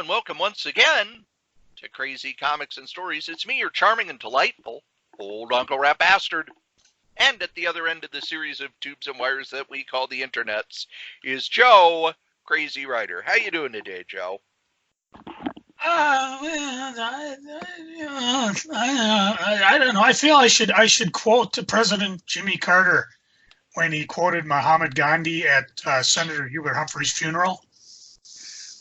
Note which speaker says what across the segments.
Speaker 1: and welcome once again to Crazy Comics and Stories. It's me, your charming and delightful old Uncle Rat Bastard. And at the other end of the series of tubes and wires that we call the internets is Joe, Crazy Writer. How you doing today, Joe?
Speaker 2: I don't know. I feel I should quote President Jimmy Carter when he quoted Mahatma Gandhi at Senator Hubert Humphrey's funeral.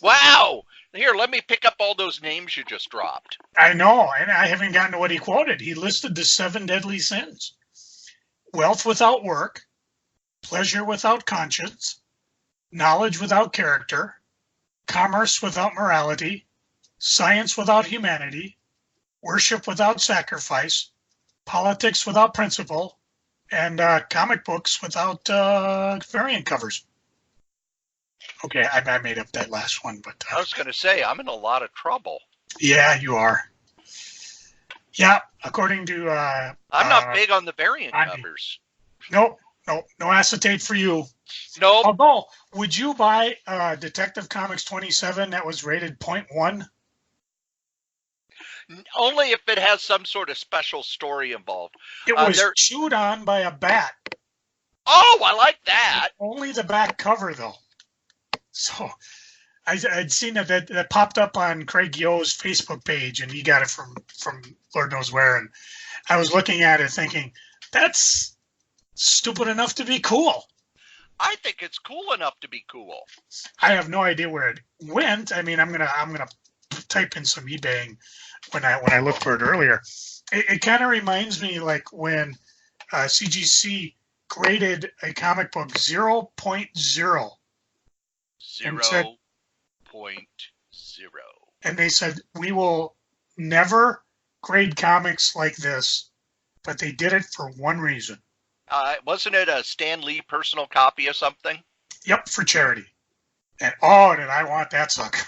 Speaker 1: Wow! Here, let me pick up all those names you just dropped.
Speaker 2: I know, and I haven't gotten to what he quoted. He listed the 7 deadly sins: wealth without work, pleasure without conscience, knowledge without character, commerce without morality, science without humanity, worship without sacrifice, politics without principle, and comic books without variant covers. Okay, I made up that last one, but
Speaker 1: I was going to say, I'm in a lot of trouble.
Speaker 2: Yeah, you are. Yeah, according to
Speaker 1: I'm not big on the variant covers.
Speaker 2: No acetate for you.
Speaker 1: Nope.
Speaker 2: Although, would you buy Detective Comics 27 that was rated 0.1?
Speaker 1: Only if it has some sort of special story involved.
Speaker 2: It was chewed on by a bat.
Speaker 1: Oh, I like that.
Speaker 2: Only the back cover, though. So I'd seen that popped up on Craig Yo's Facebook page, and he got it from Lord knows where. And I was looking at it thinking, that's stupid enough to be cool.
Speaker 1: I think it's cool enough to be cool.
Speaker 2: I have no idea where it went. I mean, I'm gonna type in some eBaying when I looked for it earlier. It kind of reminds me like when CGC graded a comic book 0.0.
Speaker 1: 0.0.
Speaker 2: And they said, we will never grade comics like this, but they did it for one reason.
Speaker 1: Wasn't it a Stan Lee personal copy of something?
Speaker 2: Yep, for charity. And did I want that sucker.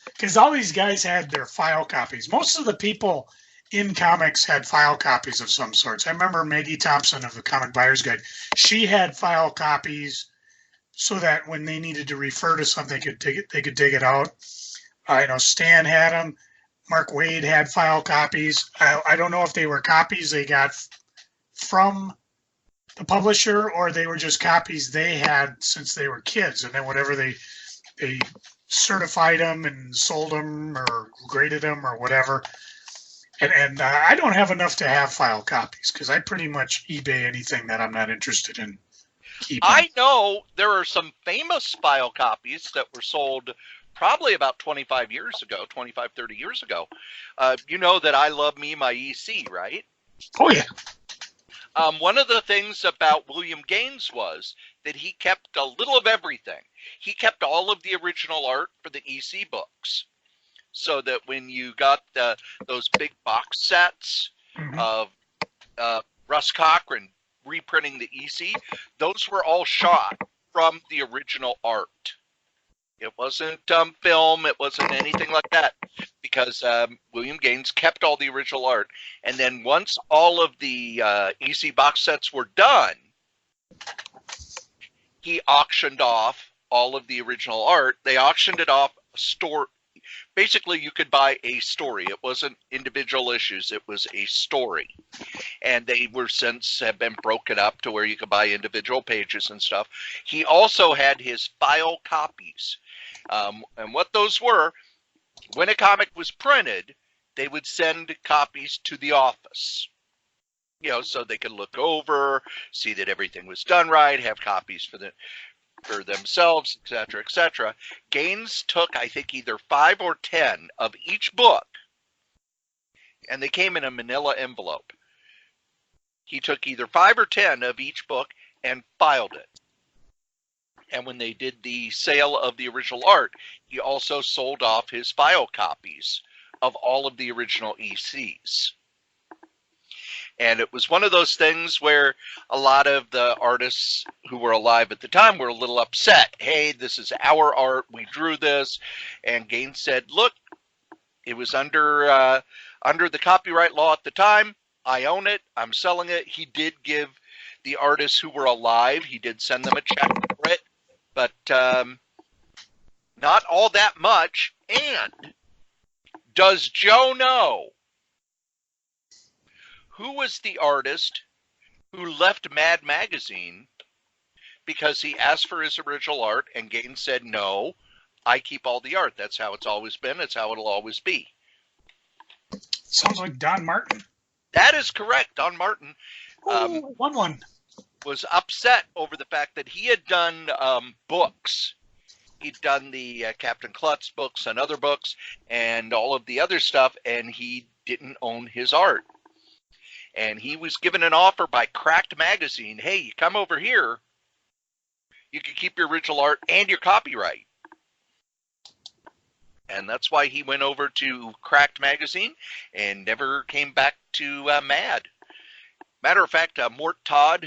Speaker 2: Because all these guys had their file copies. Most of the people in comics had file copies of some sorts. I remember Maggie Thompson of the Comic Buyer's Guide. She had file copies so that when they needed to refer to something, they could dig it out. I know Stan had them. Mark Waid had file copies. I don't know if they were copies they got from the publisher or they were just copies they had since they were kids. And then whatever they certified them and sold them or graded them or whatever. And I don't have enough to have file copies because I pretty much eBay anything that I'm not interested in keeping.
Speaker 1: I know there are some famous file copies that were sold probably about 30 years ago. You know that I love me my EC, right?
Speaker 2: Oh, yeah.
Speaker 1: One of the things about William Gaines was that he kept a little of everything. He kept all of the original art for the EC books, so that when you got those big box sets of Russ Cochran reprinting the EC, those were all shot from the original art. It wasn't film, it wasn't anything like that, because William Gaines kept all the original art. And then once all of the EC box sets were done, he auctioned off all of the original art. They auctioned it off store. Basically, you could buy a story. It wasn't individual issues. It was a story. And they were since have been broken up to where you could buy individual pages and stuff. He also had his file copies. And what those were, when a comic was printed, they would send copies to the office. You know, so they could look over, see that everything was done right, have copies for themselves, etc., etc. Gaines took, I think, either 5 or 10 of each book, and they came in a manila envelope. He took either 5 or 10 of each book and filed it. And when they did the sale of the original art, he also sold off his file copies of all of the original ECs. And it was one of those things where a lot of the artists who were alive at the time were a little upset. Hey, this is our art. We drew this. And Gaines said, look, it was under the copyright law at the time. I own it. I'm selling it. He did give the artists who were alive, he did send them a check for it. But not all that much. And does Joe know who was the artist who left Mad Magazine because he asked for his original art and Gaines said, no, I keep all the art. That's how it's always been. It's how it'll always be.
Speaker 2: Sounds like Don Martin.
Speaker 1: That is correct. Don Martin
Speaker 2: One.
Speaker 1: was upset over the fact that he had done books. He'd done the Captain Klutz books and other books and all of the other stuff, and he didn't own his art. And he was given an offer by Cracked Magazine. Hey, you come over here, you can keep your original art and your copyright. And that's why he went over to Cracked Magazine and never came back to Mad. Matter of fact, Mort Todd,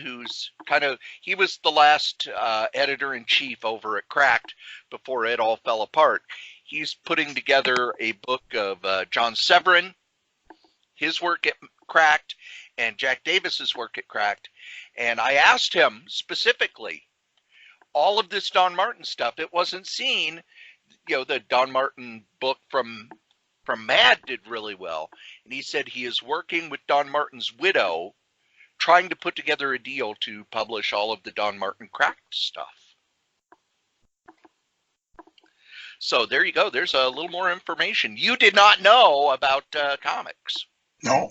Speaker 1: he was the last editor-in-chief over at Cracked before it all fell apart. He's putting together a book of John Severin, his work at Cracked, and Jack Davis's work at Cracked. And I asked him specifically, all of this Don Martin stuff, it wasn't seen. The Don Martin book from Mad did really well. And he said he is working with Don Martin's widow, trying to put together a deal to publish all of the Don Martin Cracked stuff. So there you go. There's a little more information you did not know about comics.
Speaker 2: No.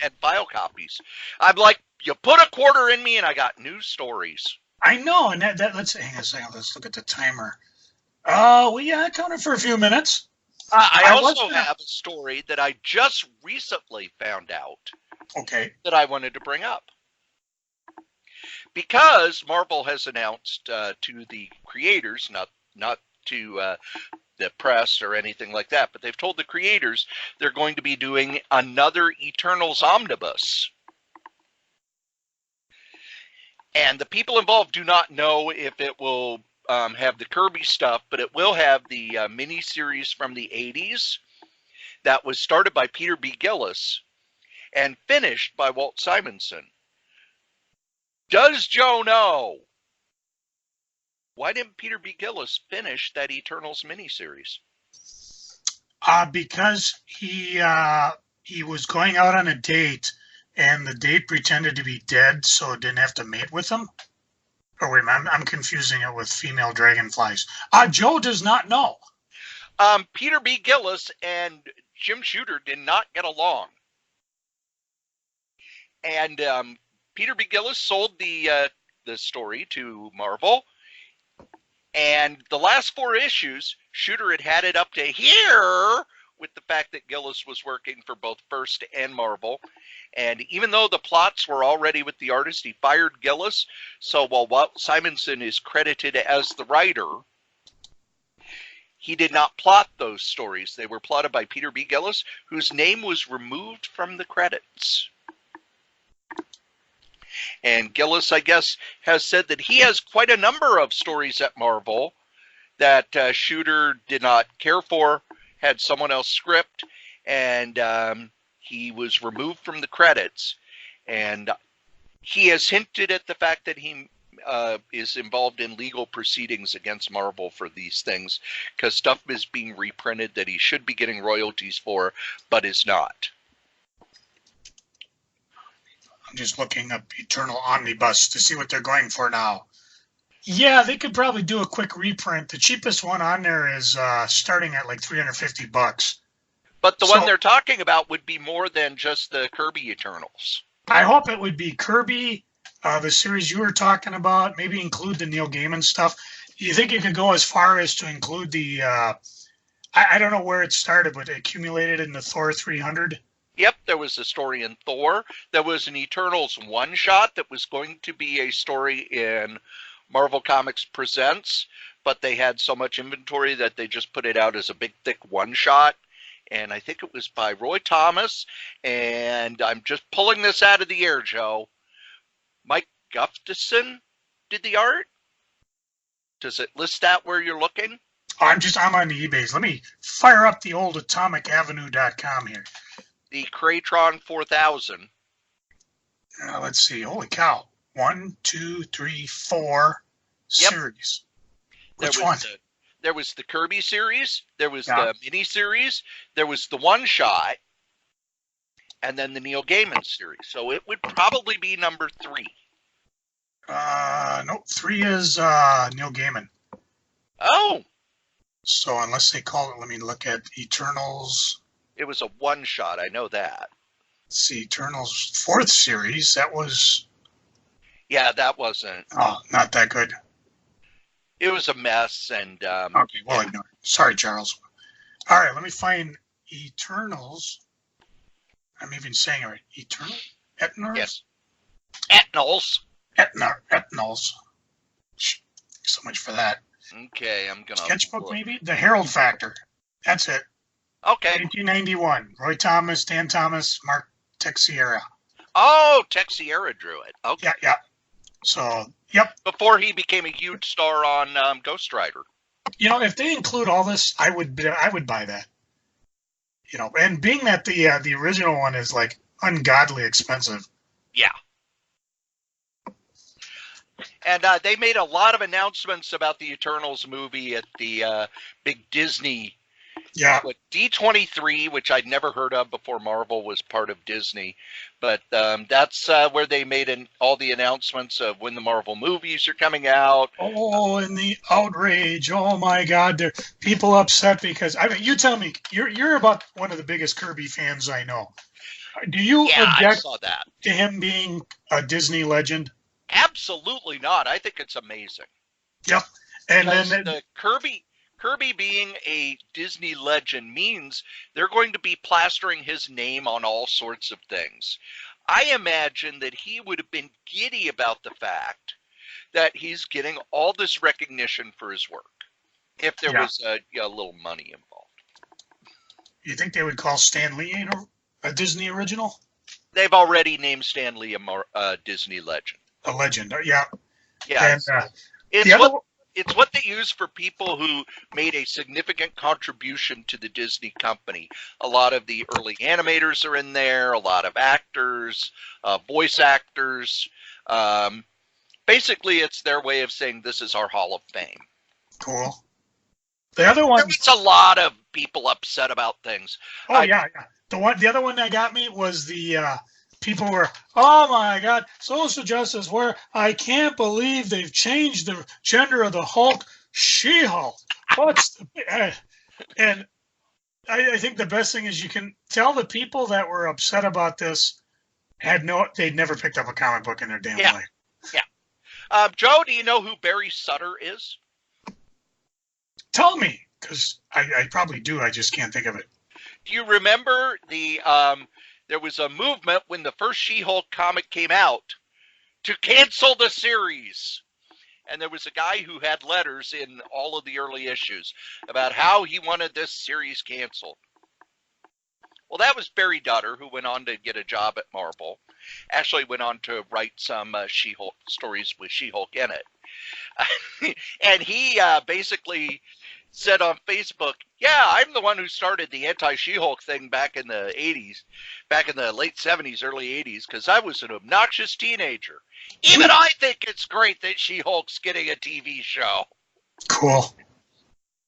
Speaker 1: And file copies. I'm like, you put a quarter in me and I got new stories.
Speaker 2: I know. And let's hang on a second. Let's look at the timer. We counted for a few minutes.
Speaker 1: I also have a story that I just recently found out.
Speaker 2: Okay.
Speaker 1: That I wanted to bring up. Because Marvel has announced to the creators, not to the press or anything like that, but they've told the creators they're going to be doing another Eternals omnibus. And the people involved do not know if it will have the Kirby stuff, but it will have the mini-series from the 80s that was started by Peter B. Gillis and finished by Walt Simonson. Does Joe know? Why didn't Peter B. Gillis finish that Eternals miniseries?
Speaker 2: Because he was going out on a date, and the date pretended to be dead, so it didn't have to mate with him. Or wait, I'm confusing it with female dragonflies. Joe does not know.
Speaker 1: Peter B. Gillis and Jim Shooter did not get along. And Peter B. Gillis sold the story to Marvel. And the last 4 issues, Shooter had it up to here with the fact that Gillis was working for both First and Marvel. And even though the plots were already with the artist, he fired Gillis. So while Walt Simonson is credited as the writer, he did not plot those stories. They were plotted by Peter B. Gillis, whose name was removed from the credits. And Gillis, I guess, has said that he has quite a number of stories at Marvel that Shooter did not care for, had someone else script, and he was removed from the credits. And he has hinted at the fact that he is involved in legal proceedings against Marvel for these things, because stuff is being reprinted that he should be getting royalties for, but is not.
Speaker 2: I'm just looking up Eternal Omnibus to see what they're going for now. Yeah, they could probably do a quick reprint. The cheapest one on there is starting at like $350.
Speaker 1: But the one they're talking about would be more than just the Kirby Eternals.
Speaker 2: I hope it would be Kirby, the series you were talking about, maybe include the Neil Gaiman stuff. You think you could go as far as to include the, I don't know where it started, but it accumulated in the Thor 300?
Speaker 1: Yep, there was a story in Thor. There was an Eternals one-shot that was going to be a story in Marvel Comics Presents, but they had so much inventory that they just put it out as a big, thick one-shot. And I think it was by Roy Thomas, and I'm just pulling this out of the air, Joe. Mike Gustafson did the art? Does it list that where you're looking?
Speaker 2: I'm on the eBays. Let me fire up the old atomicavenue.com here.
Speaker 1: The Kraytron 4000.
Speaker 2: Let's see. Holy cow. 1, 2, 3, 4 series. Which one?
Speaker 1: There was the Kirby series, there was
Speaker 2: Yeah.
Speaker 1: the mini series, there was the one shot, and then the Neil Gaiman series. So it would probably be number 3.
Speaker 2: Nope. 3 is Neil Gaiman.
Speaker 1: Oh,
Speaker 2: So unless they call it, let me look at Eternals.
Speaker 1: it was a one shot. I know that.
Speaker 2: Let's see, Eternals 4th series. That was
Speaker 1: Yeah, that wasn't.
Speaker 2: not that good.
Speaker 1: It was a mess, and
Speaker 2: Okay, well, ignore it. Sorry, Charles. All right, let me find Eternals. I'm even saying it right. Eternal? Eternals?
Speaker 1: yes, Eternals.
Speaker 2: Eternals. So much for that.
Speaker 1: Okay, I'm gonna
Speaker 2: Sketchbook,
Speaker 1: look.
Speaker 2: maybe? The Herald Factor. That's it.
Speaker 1: Okay.
Speaker 2: 1991. Roy Thomas, Dan Thomas, Mark Texiera.
Speaker 1: Oh, Texiera drew it. Okay.
Speaker 2: Yeah. So, yep.
Speaker 1: Before he became a huge star on Ghost Rider.
Speaker 2: You know, if they include all this, I would buy that. You know, and being that the original one is like ungodly expensive.
Speaker 1: Yeah. And they made a lot of announcements about the Eternals movie at the big Disney.
Speaker 2: Yeah.
Speaker 1: D23, which I'd never heard of before Marvel was part of Disney. But that's where they made all the announcements of when the Marvel movies are coming out.
Speaker 2: Oh, and the outrage! Oh my God, there people upset because I mean, you tell me, you're about one of the biggest Kirby fans I know. Do you
Speaker 1: I
Speaker 2: object
Speaker 1: saw that.
Speaker 2: to him being a Disney legend?
Speaker 1: Absolutely not. I think it's amazing.
Speaker 2: Yep. And
Speaker 1: Because
Speaker 2: then
Speaker 1: the Kirby being a Disney legend means they're going to be plastering his name on all sorts of things. I imagine that he would have been giddy about the fact that he's getting all this recognition for his work if there was a little money involved.
Speaker 2: You think they would call Stan Lee a Disney original?
Speaker 1: They've already named Stan Lee a Disney legend.
Speaker 2: A legend, yeah.
Speaker 1: Yeah,
Speaker 2: And,
Speaker 1: it's what they use for people who made a significant contribution to the Disney company. A lot of the early animators are in there, a lot of actors, voice actors. Basically, it's their way of saying this is our Hall of Fame.
Speaker 2: Cool. The other one,
Speaker 1: There's a lot of people upset about things.
Speaker 2: Yeah. The other one that got me was the people were, oh my God, social justice, where I can't believe they've changed the gender of the Hulk, She-Hulk. And I think the best thing is you can tell the people that were upset about this they'd never picked up a comic book in their damn life.
Speaker 1: Yeah. Joe, do you know who Barry Sutter is?
Speaker 2: Tell me, because I probably do. I just can't think of it.
Speaker 1: Do you remember there was a movement when the first She-Hulk comic came out to cancel the series. And there was a guy who had letters in all of the early issues about how he wanted this series canceled. Well, that was Barry Dutter, who went on to get a job at Marvel. Actually went on to write some She-Hulk stories with She-Hulk in it. And he basically said on Facebook, yeah, I'm the one who started the anti-She-Hulk thing back in the 80s, back in the late 70s, early 80s, because I was an obnoxious teenager. Even I think it's great that She-Hulk's getting a TV show.
Speaker 2: Cool.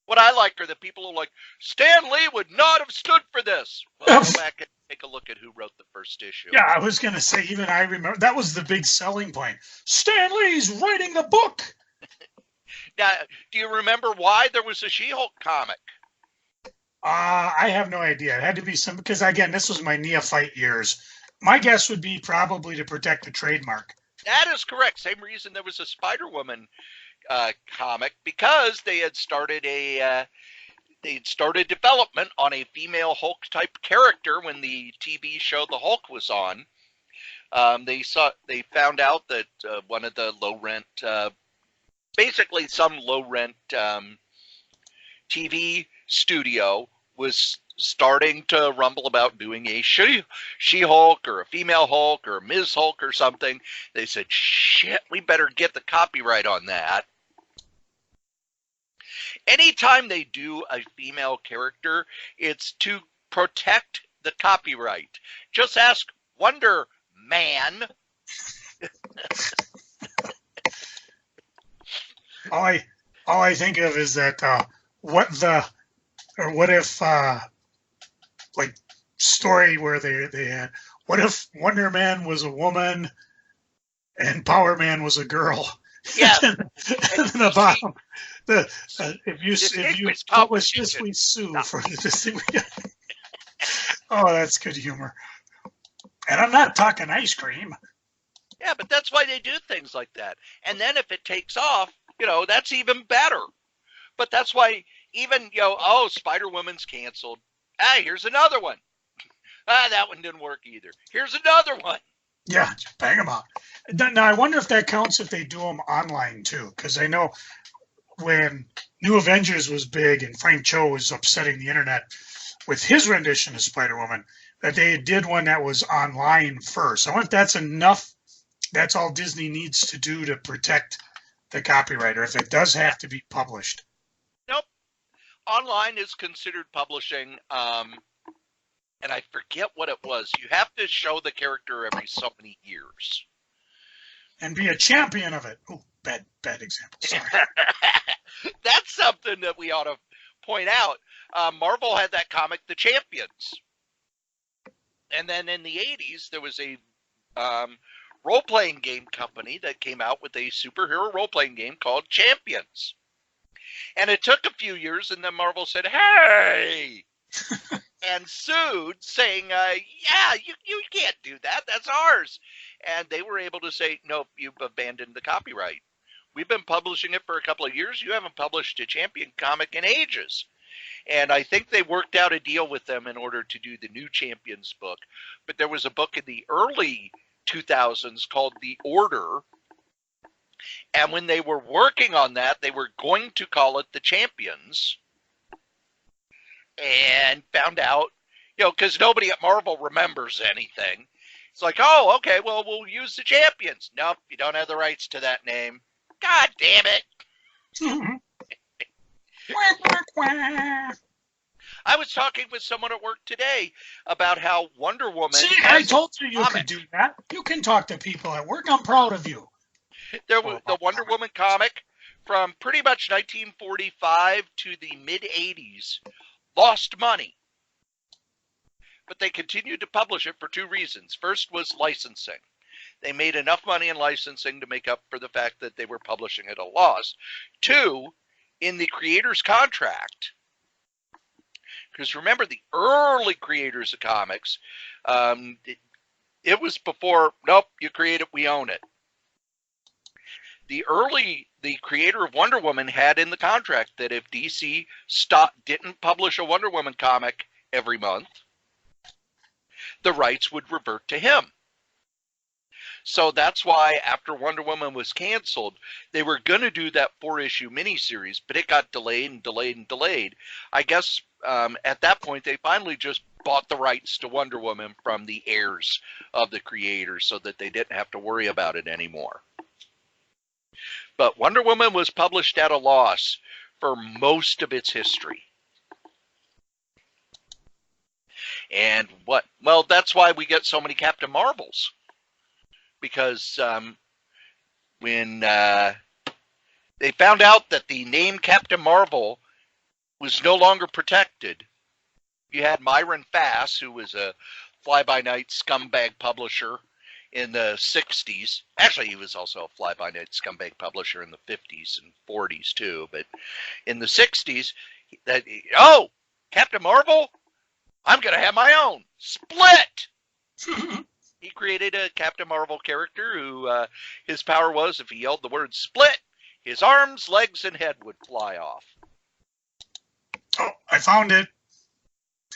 Speaker 1: What I like are the people who are like, Stan Lee would not have stood for this. Well, go back and take a look at who wrote the first issue.
Speaker 2: Yeah, I was going to say, even I remember, that was the big selling point. Stan Lee's writing the book.
Speaker 1: Now, do you remember why there was a She-Hulk comic?
Speaker 2: I have no idea. It had to be because again, this was my neophyte years. My guess would be probably to protect the trademark.
Speaker 1: That is correct. Same reason there was a Spider-Woman comic, because they had started development on a female Hulk type character when the TV show The Hulk was on. They found out that one of the low rent, basically some low rent TV studio was starting to rumble about doing a She-Hulk or a female Hulk or a Ms. Hulk or something. They said, shit, we better get the copyright on that. Anytime they do a female character, it's to protect the copyright. Just ask Wonder Man.
Speaker 2: All I think of is that what if like story where they had, what if Wonder Man was a woman and Power Man was a girl?
Speaker 1: Yeah.
Speaker 2: And then the bottom, if you
Speaker 1: Distinguished
Speaker 2: publish
Speaker 1: competition.
Speaker 2: this, we sue for the distinguished. Oh, that's good humor. And I'm not talking ice cream.
Speaker 1: Yeah, but that's why they do things like that. And then if it takes off, that's even better. But that's why even, Spider-Woman's canceled. Here's another one. That one didn't work either. Here's another one.
Speaker 2: Yeah, just bang them out. Now, I wonder if that counts if they do them online too, because I know when New Avengers was big and Frank Cho was upsetting the internet with his rendition of Spider-Woman, that they did one that was online first. I wonder if that's enough. That's all Disney needs to do to protect the copyright, or if it does have to be published.
Speaker 1: Nope. Online is considered publishing. And I forget what it was. You have to show the character every so many years.
Speaker 2: And be a champion of it. Oh, bad example. Sorry.
Speaker 1: That's something that we ought to point out. Marvel had that comic, The Champions. And then in the 80s, there was a role-playing game company that came out with a superhero role-playing game called Champions. And it took a few years, and then Marvel said, hey! And sued, saying, you can't do that. That's ours. And they were able to say, nope, you've abandoned the copyright. We've been publishing it for a couple of years. You haven't published a Champion comic in ages. And I think they worked out a deal with them in order to do the new Champions book. But there was a book in the early 2000s called The Order. And when they were working on that, they were going to call it The Champions. And found out, because nobody at Marvel remembers anything. It's like, oh, okay, well, we'll use The Champions. Nope, you don't have the rights to that name. God damn it. I was talking with someone at work today about how Wonder Woman...
Speaker 2: See, I told you could do that. You can talk to people at work. I'm proud of you.
Speaker 1: There was the Wonder Woman comic from pretty much 1945 to the mid-80s. Lost money. But they continued to publish it for two reasons. First was licensing. They made enough money in licensing to make up for the fact that they were publishing at a loss. Two, in the creator's contract, because remember the early creators of comics, it was before, nope, you create it, we own it. The creator of Wonder Woman had in the contract that if DC didn't publish a Wonder Woman comic every month, the rights would revert to him. So that's why after Wonder Woman was canceled, they were going to do that 4-issue miniseries, but it got delayed and delayed and delayed. I guess at that point, they finally just bought the rights to Wonder Woman from the heirs of the creators so that they didn't have to worry about it anymore. But Wonder Woman was published at a loss for most of its history. And well, that's why we get so many Captain Marvels. Because when they found out that the name Captain Marvel was no longer protected, you had Myron Fass, who was a fly-by-night scumbag publisher in the 60s. Actually, he was also a fly-by-night scumbag publisher in the 50s and 40s too. But in the 60s, Captain Marvel? I'm going to have my own. Split! He created a Captain Marvel character who his power was if he yelled the word split, his arms, legs, and head would fly off.
Speaker 2: Oh, I found it.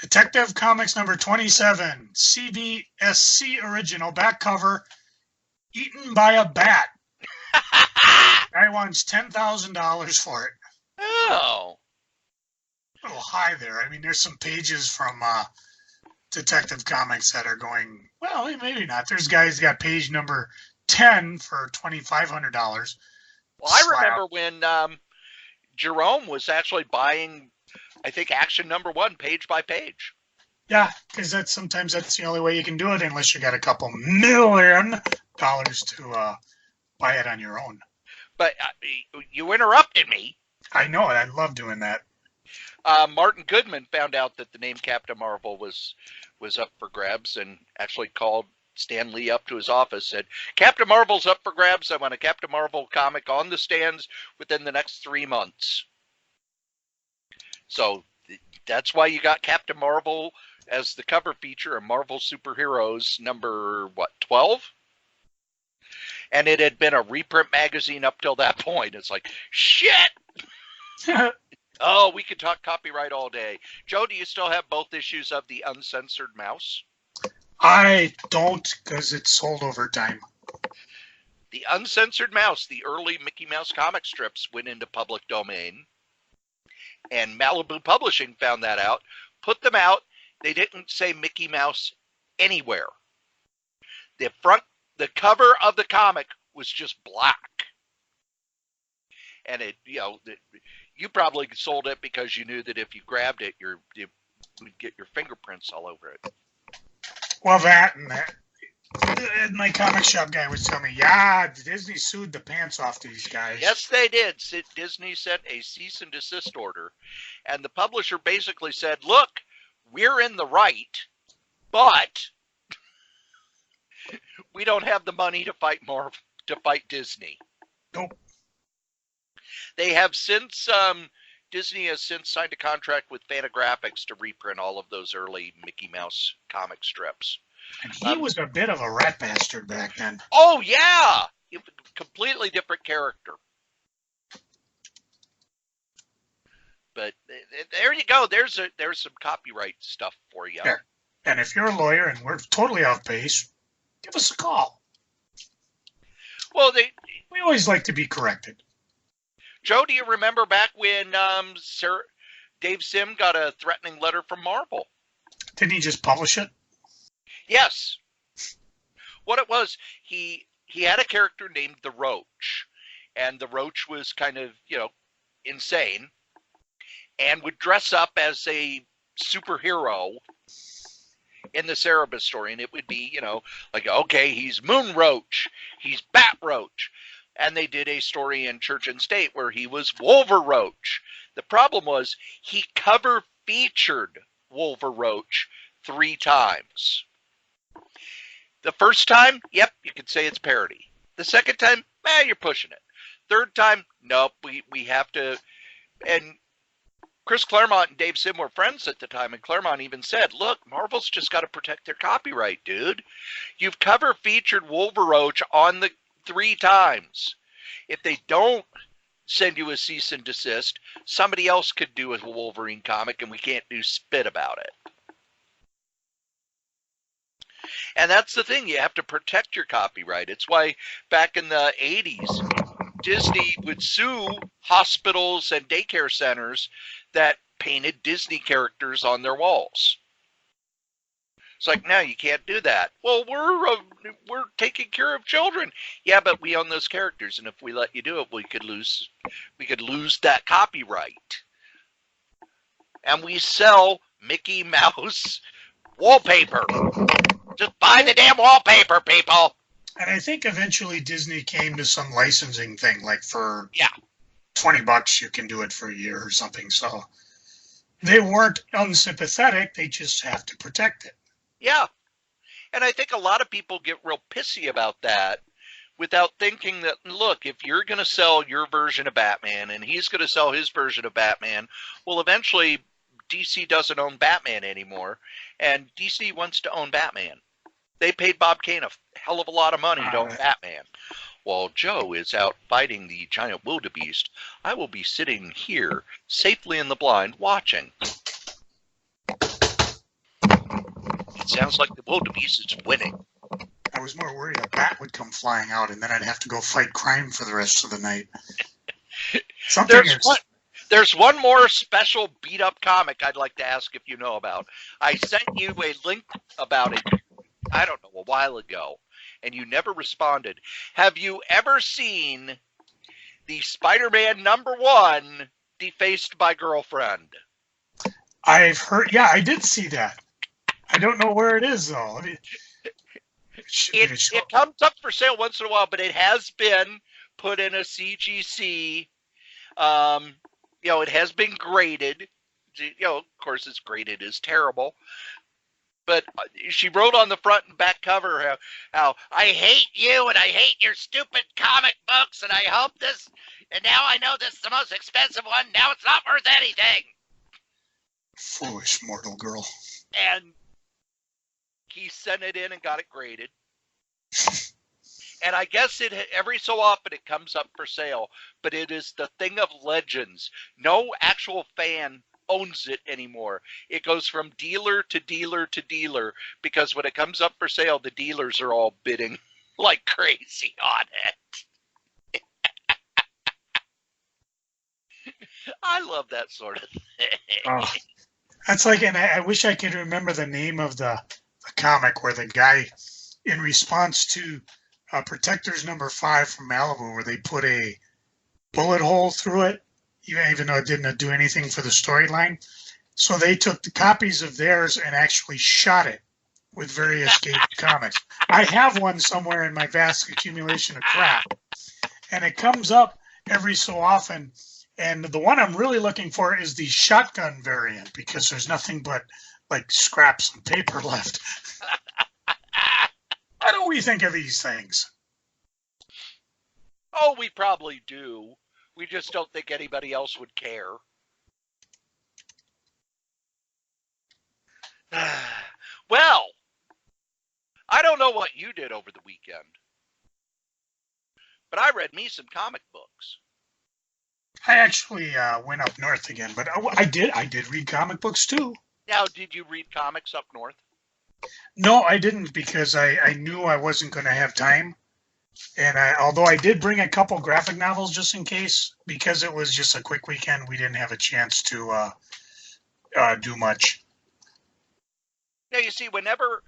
Speaker 2: Detective Comics number 27, CBSC original, back cover, eaten by a bat. Guy wants $10,000 for it.
Speaker 1: Oh.
Speaker 2: A little high there. I mean, there's some pages from Detective Comics that are going, well, maybe not. There's guys got page number 10 for $2,500.
Speaker 1: Well, I remember when Jerome was actually buying, I think, Action number 1 page by page.
Speaker 2: Yeah, because sometimes that's the only way you can do it unless you got a couple $1 million to buy it on your own.
Speaker 1: But you interrupted me.
Speaker 2: I know it. I love doing that.
Speaker 1: Martin Goodman found out that the name Captain Marvel was up for grabs and actually called Stan Lee up to his office, said, Captain Marvel's up for grabs. I want a Captain Marvel comic on the stands within the next 3 months. So that's why you got Captain Marvel as the cover feature of Marvel Superheroes number, 12? And it had been a reprint magazine up till that point. It's like, shit! Oh, we could talk copyright all day. Joe, do you still have both issues of the Uncensored Mouse?
Speaker 2: I don't, because it's sold over time.
Speaker 1: The Uncensored Mouse, the early Mickey Mouse comic strips, went into public domain. And Malibu Publishing found that out, put them out. They didn't say Mickey Mouse anywhere. The cover of the comic was just black. And it, you probably sold it because you knew that if you grabbed it, you would get your fingerprints all over it.
Speaker 2: Well, that and that. My comic shop guy was telling me, yeah, Disney sued the pants off these guys.
Speaker 1: Yes, they did. Disney sent a cease and desist order. And the publisher basically said, look, we're in the right, but we don't have the money to fight Disney.
Speaker 2: Nope.
Speaker 1: They have since, Disney has since signed a contract with Fantagraphics to reprint all of those early Mickey Mouse comic strips.
Speaker 2: And he was a bit of a rat bastard back then.
Speaker 1: Oh, yeah! Completely different character. But there you go. There's some copyright stuff for you.
Speaker 2: Yeah. And if you're a lawyer and we're totally off base, give us a call.
Speaker 1: Well,
Speaker 2: we always like to be corrected.
Speaker 1: Joe, do you remember back when Sir Dave Sim got a threatening letter from Marvel?
Speaker 2: Didn't he just publish it?
Speaker 1: Yes. What it was, he had a character named the Roach, and the Roach was kind of, insane, and would dress up as a superhero in the Cerebus story, and it would be, like, okay, he's Moon Roach, he's Bat Roach, and they did a story in Church and State where he was Wolver Roach. The problem was he cover featured Wolver Roach 3 times. The first time, yep, you could say it's parody. The second time, you're pushing it. Third time, nope, we have to. And Chris Claremont and Dave Sim were friends at the time, and Claremont even said, look, Marvel's just got to protect their copyright, dude. You've cover featured Wolver Roach on the 3 times. If they don't send you a cease and desist, somebody else could do a Wolverine comic, and we can't do spit about it. And that's the thing. You have to protect your copyright. It's why back in the 80s, Disney would sue hospitals and daycare centers that painted Disney characters on their walls. It's like, no, you can't do that. Well, we're taking care of children. Yeah, but we own those characters, and if we let you do it, we could lose that copyright. And we sell Mickey Mouse wallpaper. Just buy the damn wallpaper, people.
Speaker 2: And I think eventually Disney came to some licensing thing, like for $20 you can do it for a year or something. So they weren't unsympathetic. They just have to protect it.
Speaker 1: Yeah. And I think a lot of people get real pissy about that without thinking that, look, if you're going to sell your version of Batman and he's going to sell his version of Batman, well, eventually DC doesn't own Batman anymore, and DC wants to own Batman. They paid Bob Kane a hell of a lot of money to own Batman. While Joe is out fighting the giant wildebeest, I will be sitting here safely in the blind watching. It sounds like the wildebeest is winning.
Speaker 2: I was more worried a bat would come flying out, and then I'd have to go fight crime for the rest of the night.
Speaker 1: There's one more special beat-up comic I'd like to ask if you know about. I sent you a link about it, I don't know, a while ago, and you never responded. Have you ever seen the Spider-Man #1 Defaced by Girlfriend?
Speaker 2: I've heard, I did see that. I don't know where it is, though.
Speaker 1: It comes up for sale once in a while, but it has been put in a CGC. It has been graded. Of course, it's graded as terrible. But she wrote on the front and back cover how I hate you and I hate your stupid comic books, and I hope this, and now I know this is the most expensive one. Now it's not worth anything.
Speaker 2: Foolish mortal girl.
Speaker 1: And he sent it in and got it graded. And I guess every so often it comes up for sale, but it is the thing of legends. No actual fan owns it anymore. It goes from dealer to dealer to dealer, because when it comes up for sale, the dealers are all bidding like crazy on it. I love that sort of thing.
Speaker 2: Oh, that's like, and I wish I could remember the name of the comic where the guy, in response to Protectors #5 from Malibu, where they put a bullet hole through it, even though it didn't do anything for the storyline. So they took the copies of theirs and actually shot it with various Gage comics. I have one somewhere in my vast accumulation of crap, and it comes up every so often. And the one I'm really looking for is the shotgun variant, because there's nothing but like scraps and paper left. How do we think of these things?
Speaker 1: Oh, we probably do. We just don't think anybody else would care. Well, I don't know what you did over the weekend, but I read me some comic books.
Speaker 2: I actually went up north again, but I did read comic books too.
Speaker 1: Now, did you read comics up north?
Speaker 2: No, I didn't, because I knew I wasn't going to have time. And although I did bring a couple graphic novels just in case, because it was just a quick weekend, we didn't have a chance to do much.
Speaker 1: Now, you see, whenever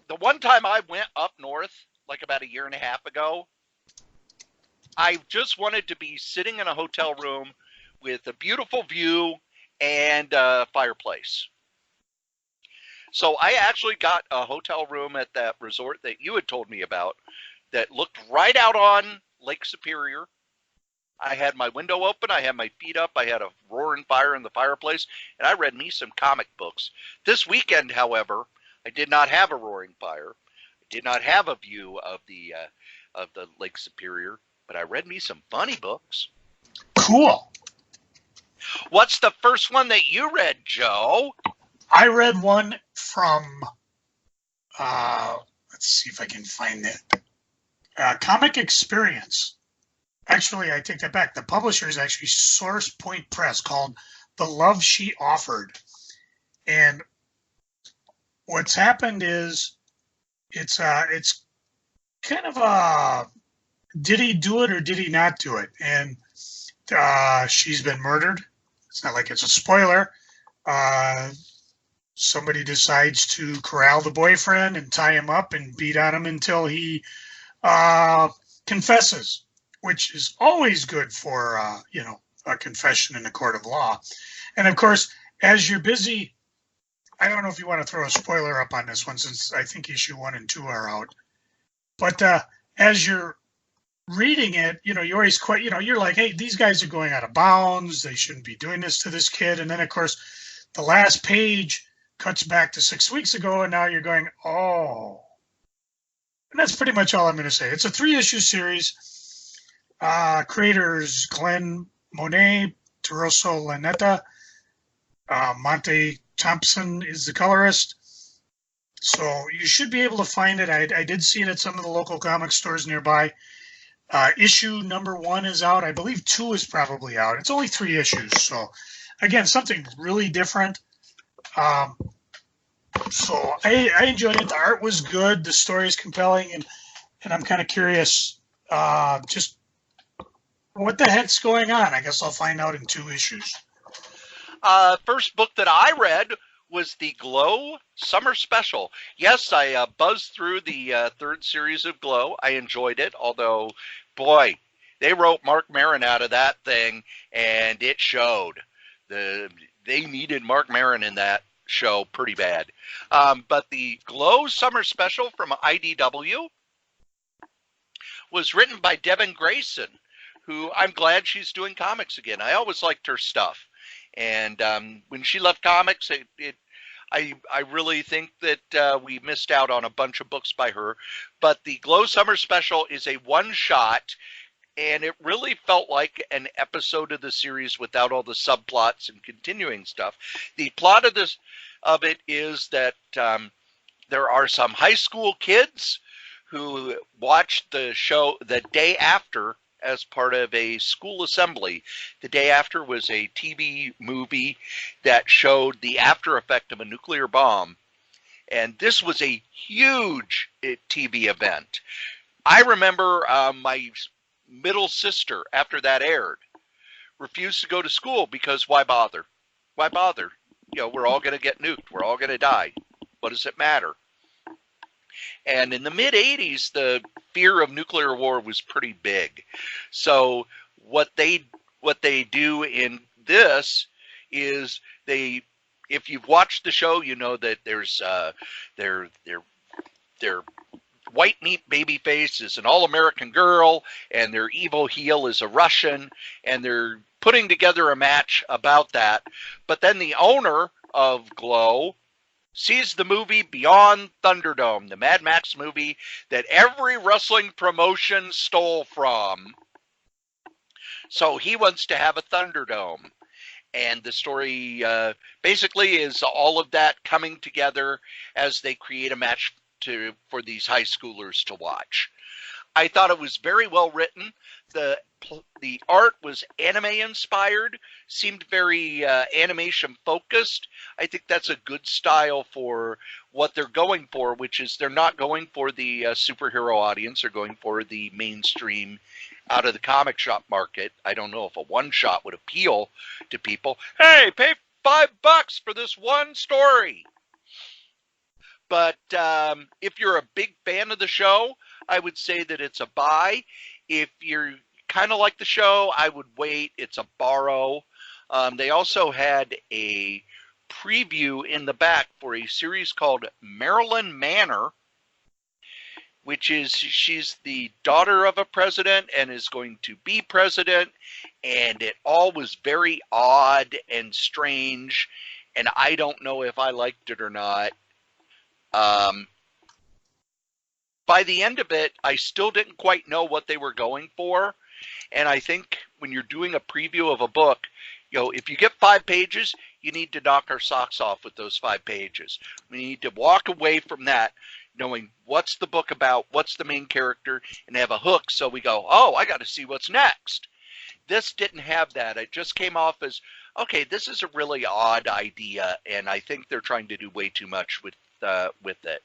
Speaker 1: the one time I went up north, like about 1.5 years ago, I just wanted to be sitting in a hotel room with a beautiful view and a fireplace. So I actually got a hotel room at that resort that you had told me about that looked right out on Lake Superior. I had my window open, I had my feet up, I had a roaring fire in the fireplace, and I read me some comic books. This weekend, however, I did not have a roaring fire. I did not have a view of the Lake Superior, but I read me some funny books.
Speaker 2: Cool.
Speaker 1: What's the first one that you read, Joe?
Speaker 2: I read one from, let's see if I can find it. Comic Experience. Actually, I take that back. The publisher is actually Source Point Press, called The Love She Offered. And what's happened is it's kind of a, did he do it or did he not do it? And she's been murdered. It's not like it's a spoiler. Somebody decides to corral the boyfriend and tie him up and beat on him until he confesses, which is always good for, a confession in a court of law. And of course, as you're busy, I don't know if you want to throw a spoiler up on this one, since I think issue 1 and 2 are out. But as you're reading it, you always quite, you're like, hey, these guys are going out of bounds. They shouldn't be doing this to this kid. And then, of course, the last page cuts back to 6 weeks ago, and now you're going, oh. And that's pretty much all I'm going to say. It's a 3-issue series. Creators Glenn Monet, Teroso Lanetta, Monte Thompson is the colorist. So you should be able to find it. I did see it at some of the local comic stores nearby. Issue number 1 is out. I believe 2 is probably out. It's only 3 issues. So, again, something really different. So I enjoyed it. The art was good. The story is compelling. And I'm kind of curious just what the heck's going on. I guess I'll find out in 2 issues.
Speaker 1: First book that I read was the Glow Summer Special. Yes, I buzzed through the 3rd series of Glow. I enjoyed it, although, boy, they wrote Mark Maron out of that thing, and it showed. They needed Mark Maron in that show pretty bad. But the Glow Summer Special from IDW was written by Devin Grayson, who I'm glad she's doing comics again. I always liked her stuff. And when she left comics, I really think that we missed out on a bunch of books by her. But the Glow Summer Special is a one-shot, and it really felt like an episode of the series without all the subplots and continuing stuff. The plot of it is that there are some high school kids who watched the show the day after as part of a school assembly. The day after was a TV movie that showed the after effect of a nuclear bomb. And this was a huge TV event. I remember my middle sister, after that aired, refused to go to school because why bother? Why bother? You know, we're all going to get nuked. We're all going to die. What does it matter? And in the mid-'80s, the fear of nuclear war was pretty big. So what they do in this is if you've watched the show, you know that there's their white meat baby face is an all-American girl, and their evil heel is a Russian, and they're putting together a match about that. But then the owner of Glow sees the movie Beyond Thunderdome, the Mad Max movie that every wrestling promotion stole from. So he wants to have a Thunderdome. And the story basically is all of that coming together as they create a match for these high schoolers to watch. I thought it was very well written. The art was anime inspired, seemed very animation focused. I think that's a good style for what they're going for, which is they're not going for the superhero audience. They're going for the mainstream out of the comic shop market. I don't know if a one shot would appeal to people. Hey, pay $5 for this one story. But if you're a big fan of the show, I would say that it's a buy. If you're kind of like the show, I would wait. It's a borrow. They also had a preview in the back for a series called Marilyn Manor, which is she's the daughter of a president and is going to be president. And it all was very odd and strange. And I don't know if I liked it or not. By the end of it, I still didn't quite know what they were going for. And I think when you're doing a preview of a book, you know, if you get 5 pages, you need to knock our socks off with those 5 pages. We need to walk away from that knowing what's the book about, what's the main character, and have a hook so we go, oh, I got to see what's next. This didn't have that. It just came off as, okay, this is a really odd idea, and I think they're trying to do way too much with it.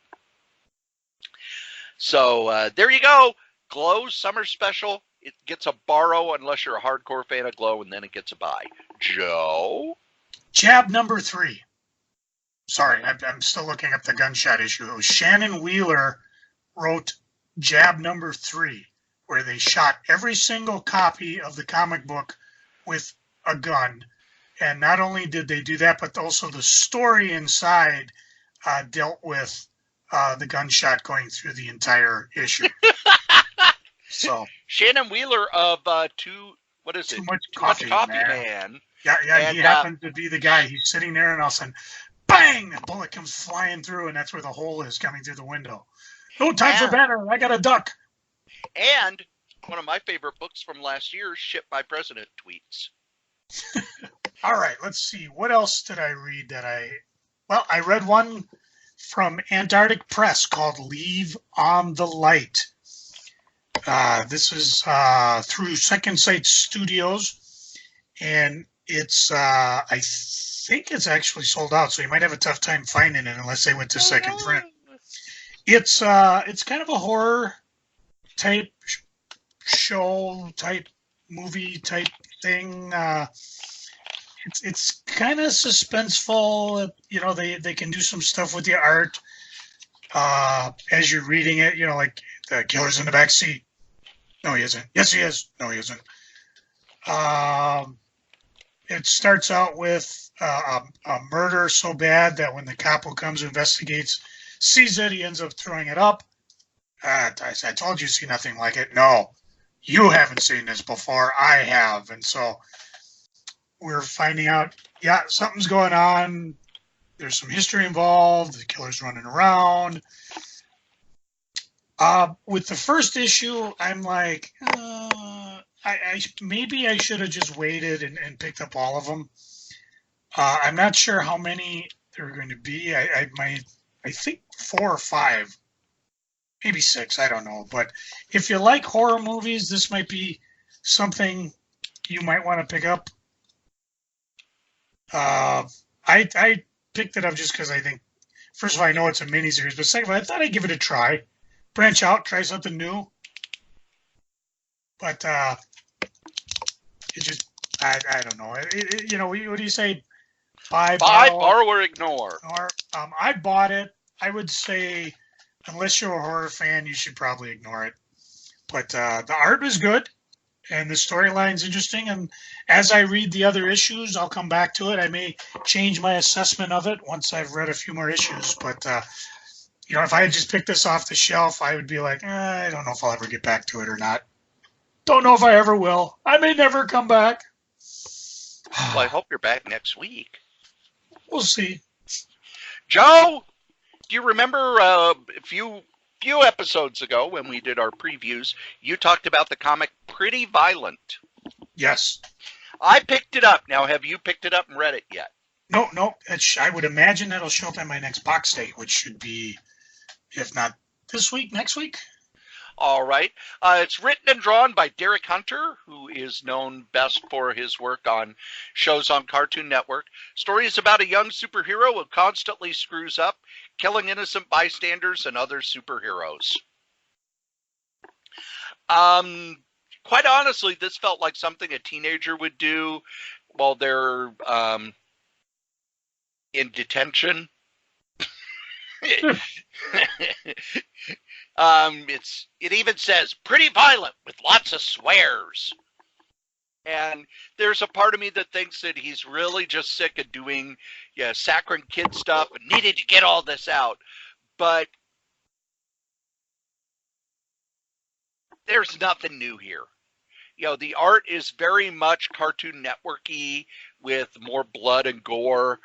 Speaker 1: So there you go. Glow Summer Special. It gets a borrow unless you're a hardcore fan of Glow, and then it gets a buy. Joe?
Speaker 2: Jab number 3. Sorry, I'm still looking up the gunshot issue. It was Shannon Wheeler wrote Jab number 3, where they shot every single copy of the comic book with a gun. And not only did they do that, but also the story inside dealt with the gunshot going through the entire issue. So
Speaker 1: Shannon Wheeler of Too Much Coffee Man.
Speaker 2: Yeah, and he happened to be the guy. He's sitting there, and all of a sudden, bang! A bullet comes flying through, and that's where the hole is coming through the window. No time for banner. I got a duck.
Speaker 1: And one of my favorite books from last year, Shit by President Tweets.
Speaker 2: All right, let's see. What else did I read I read one from Antarctic Press called Leave on the Light. This is through Second Sight Studios, and it's I think it's actually sold out, so you might have a tough time finding it unless they went to second print. It's kind of a horror type show, type movie type thing. It's kind of suspenseful. You know, they can do some stuff with the art as you're reading it. You know, like the killer's in the back seat. No, he isn't. Yes, he is. No, he isn't. It starts out with a murder so bad that when the cop who comes and investigates sees it, he ends up throwing it up. I told you see nothing like it. No, you haven't seen this before. I have. And so we're finding out, yeah, something's going on. There's some history involved. The killer's running around. With the first issue, I'm like, maybe I should have just waited and picked up all of them. I'm not sure how many there are going to be. I think 4 or 5, maybe 6. I don't know. But if you like horror movies, this might be something you might want to pick up. I picked it up just because I think, first of all, I know it's a miniseries, but second of all, I thought I'd give it a try. Branch out, try something new. But it just, I don't know. What do you say? Buy,
Speaker 1: borrow, or ignore.
Speaker 2: I bought it. I would say, unless you're a horror fan, you should probably ignore it. But the art was good, and the storyline's interesting. And as I read the other issues, I'll come back to it. I may change my assessment of it once I've read a few more issues. But if I had just picked this off the shelf, I would be like, I don't know if I'll ever get back to it or not. Don't know if I ever will. I may never come back.
Speaker 1: Well, I hope you're back next week.
Speaker 2: We'll see.
Speaker 1: Joe, do you remember a few episodes ago when we did our previews, you talked about the comic Pretty Violent?
Speaker 2: Yes.
Speaker 1: I picked it up. Now, have you picked it up and read it yet?
Speaker 2: No. I would imagine that'll show up in my next box date, which should be, if not this week, next week.
Speaker 1: All right. It's written and drawn by Derek Hunter, who is known best for his work on shows on Cartoon Network. Story is about a young superhero who constantly screws up, killing innocent bystanders and other superheroes. Quite honestly, this felt like something a teenager would do while they're in detention. It even says pretty violent with lots of swears. And there's a part of me that thinks that he's really just sick of doing saccharine kid stuff and needed to get all this out. But there's nothing new here. The art is very much Cartoon Network-y with more blood and gore.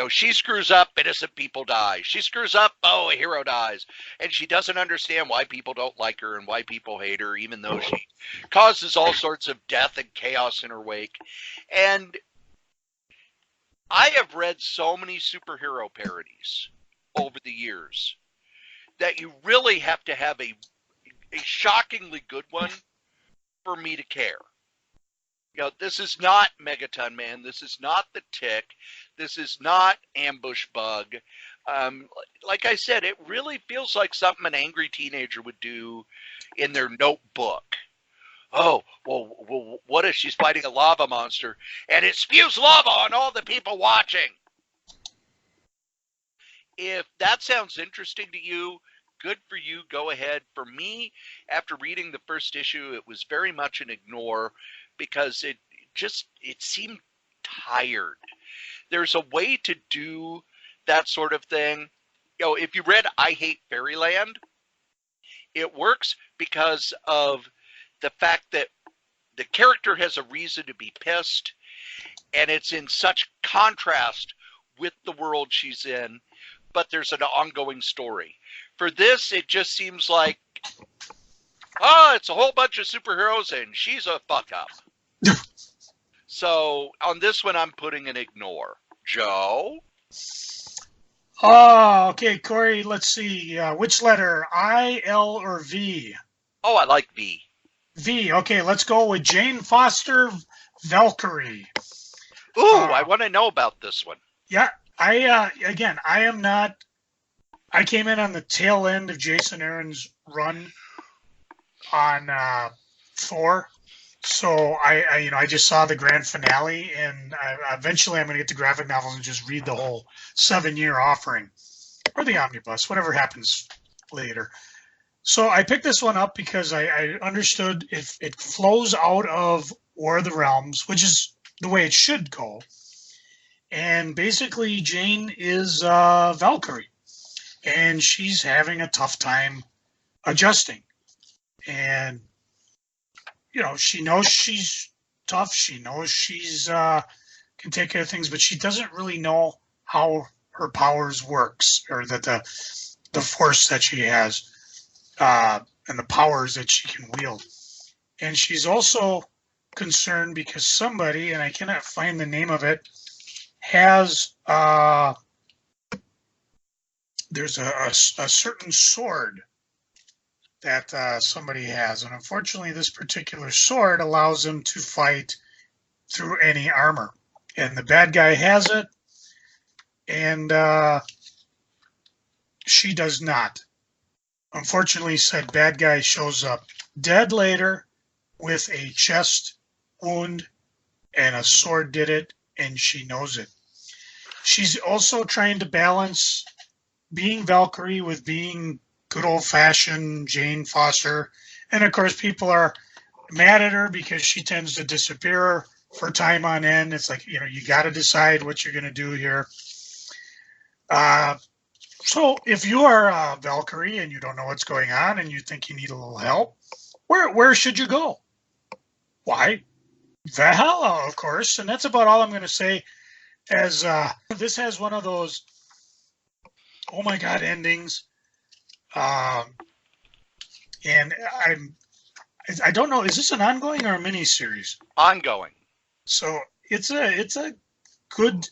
Speaker 1: She screws up, innocent people die. She screws up, a hero dies. And she doesn't understand why people don't like her and why people hate her, even though she causes all sorts of death and chaos in her wake. And I have read so many superhero parodies over the years that you really have to have a shockingly good one for me to care. This is not Megaton Man. This is not The Tick. This is not Ambush Bug. Like I said, it really feels like something an angry teenager would do in their notebook. Oh, well, what if she's fighting a lava monster and it spews lava on all the people watching? If that sounds interesting to you, good for you. Go ahead. For me, after reading the first issue, it was very much an ignore because it seemed tired. There's a way to do that sort of thing. If you read I Hate Fairyland, it works because of the fact that the character has a reason to be pissed, and it's in such contrast with the world she's in, but there's an ongoing story. For this, it just seems like, it's a whole bunch of superheroes and she's a fuck up. So on this one, I'm putting an ignore. Joe?
Speaker 2: Oh, okay, Cory, let's see. Which letter, I, L, or V?
Speaker 1: Oh, I like V.
Speaker 2: V, okay, let's go with Jane Foster, Valkyrie.
Speaker 1: Ooh, I want to know about this one.
Speaker 2: Yeah, I came in on the tail end of Jason Aaron's run on Thor. So I just saw the grand finale, and eventually I'm going to get the graphic novels and just read the whole 7-year offering, or the omnibus, whatever happens later. So I picked this one up because I understood if it flows out of War of the Realms, which is the way it should go. And basically Jane is Valkyrie, and she's having a tough time adjusting. And she knows she's tough. She knows she's can take care of things, but she doesn't really know how her powers works, or that the force that she has, and the powers that she can wield. And she's also concerned because somebody, and I cannot find the name of it, has there's a certain sword that somebody has, and unfortunately this particular sword allows them to fight through any armor, and the bad guy has it, and she does not. Unfortunately, said bad guy shows up dead later with a chest wound, and a sword did it, and she knows it. She's also trying to balance being Valkyrie with being good old-fashioned Jane Foster. And of course, people are mad at her because she tends to disappear for time on end. It's like, you got to decide what you're going to do here. So if you are Valkyrie and you don't know what's going on and you think you need a little help, where should you go? Why? Valhalla, of course. And that's about all I'm going to say, as this has one of those oh my God endings. And I don't know, is this an ongoing or a mini series?
Speaker 1: Ongoing.
Speaker 2: So it's a good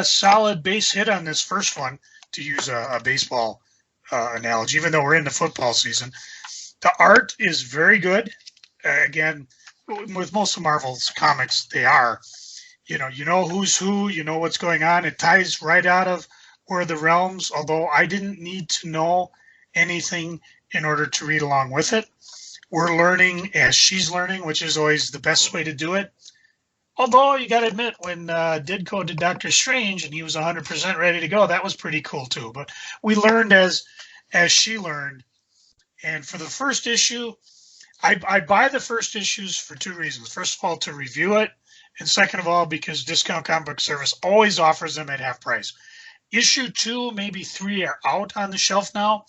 Speaker 2: solid base hit on this first one, to use a baseball analogy, even though we're in the football season. The art is very good. Again, with most of Marvel's comics, they are. You know who's who, you know what's going on. It ties right out of War of the Realms, although I didn't need to know anything in order to read along with it. We're learning as she's learning, which is always the best way to do it. Although you got to admit, when Ditko did Doctor Strange and he was 100% ready to go, that was pretty cool too. But we learned as she learned. And for the first issue, I buy the first issues for two reasons. First of all, to review it. And second of all, because Discount Comic Book Service always offers them at half price. Issue 2, maybe 3 are out on the shelf now.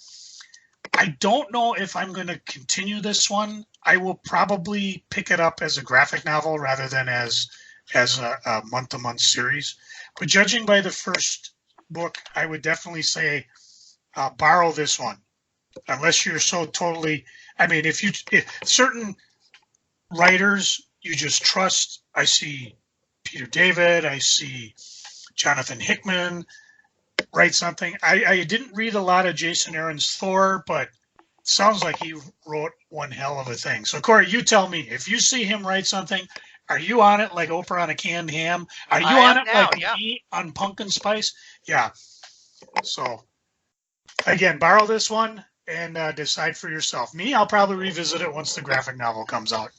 Speaker 2: I don't know if I'm going to continue this one. I will probably pick it up as a graphic novel rather than as a month-to-month series. But judging by the first book, I would definitely say borrow this one. Unless you're so totally, if certain writers you just trust. I see Peter David, I see Johnathan Hickman write something. I didn't read a lot of Jason Aaron's Thor, but it sounds like he wrote one hell of a thing. So Cory, you tell me, if you see him write something, are you on it like Oprah on a canned ham? Are you on it now, like me on pumpkin spice? Yeah. So again, borrow this one and decide for yourself. Me, I'll probably revisit it once the graphic novel comes out.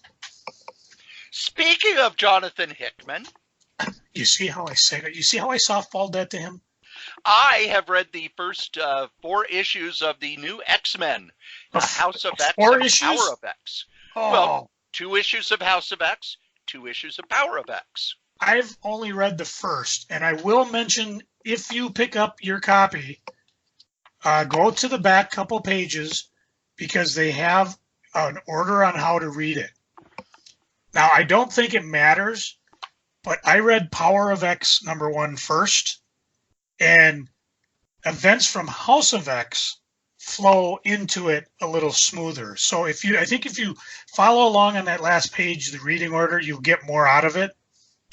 Speaker 1: Speaking of Johnathan Hickman,
Speaker 2: you see how I say that? You see how I softballed that to him?
Speaker 1: I have read the first 4 issues of the new X-Men, House of X and Power of X.
Speaker 2: Oh.
Speaker 1: Well, 2 issues of House of X, 2 issues of Power of X.
Speaker 2: I've only read the first, and I will mention, if you pick up your copy, go to the back couple pages, because they have an order on how to read it. Now, I don't think it matters, but I read Power of X #1 first, and events from House of X flow into it a little smoother. So I think if you follow along on that last page, the reading order, you'll get more out of it.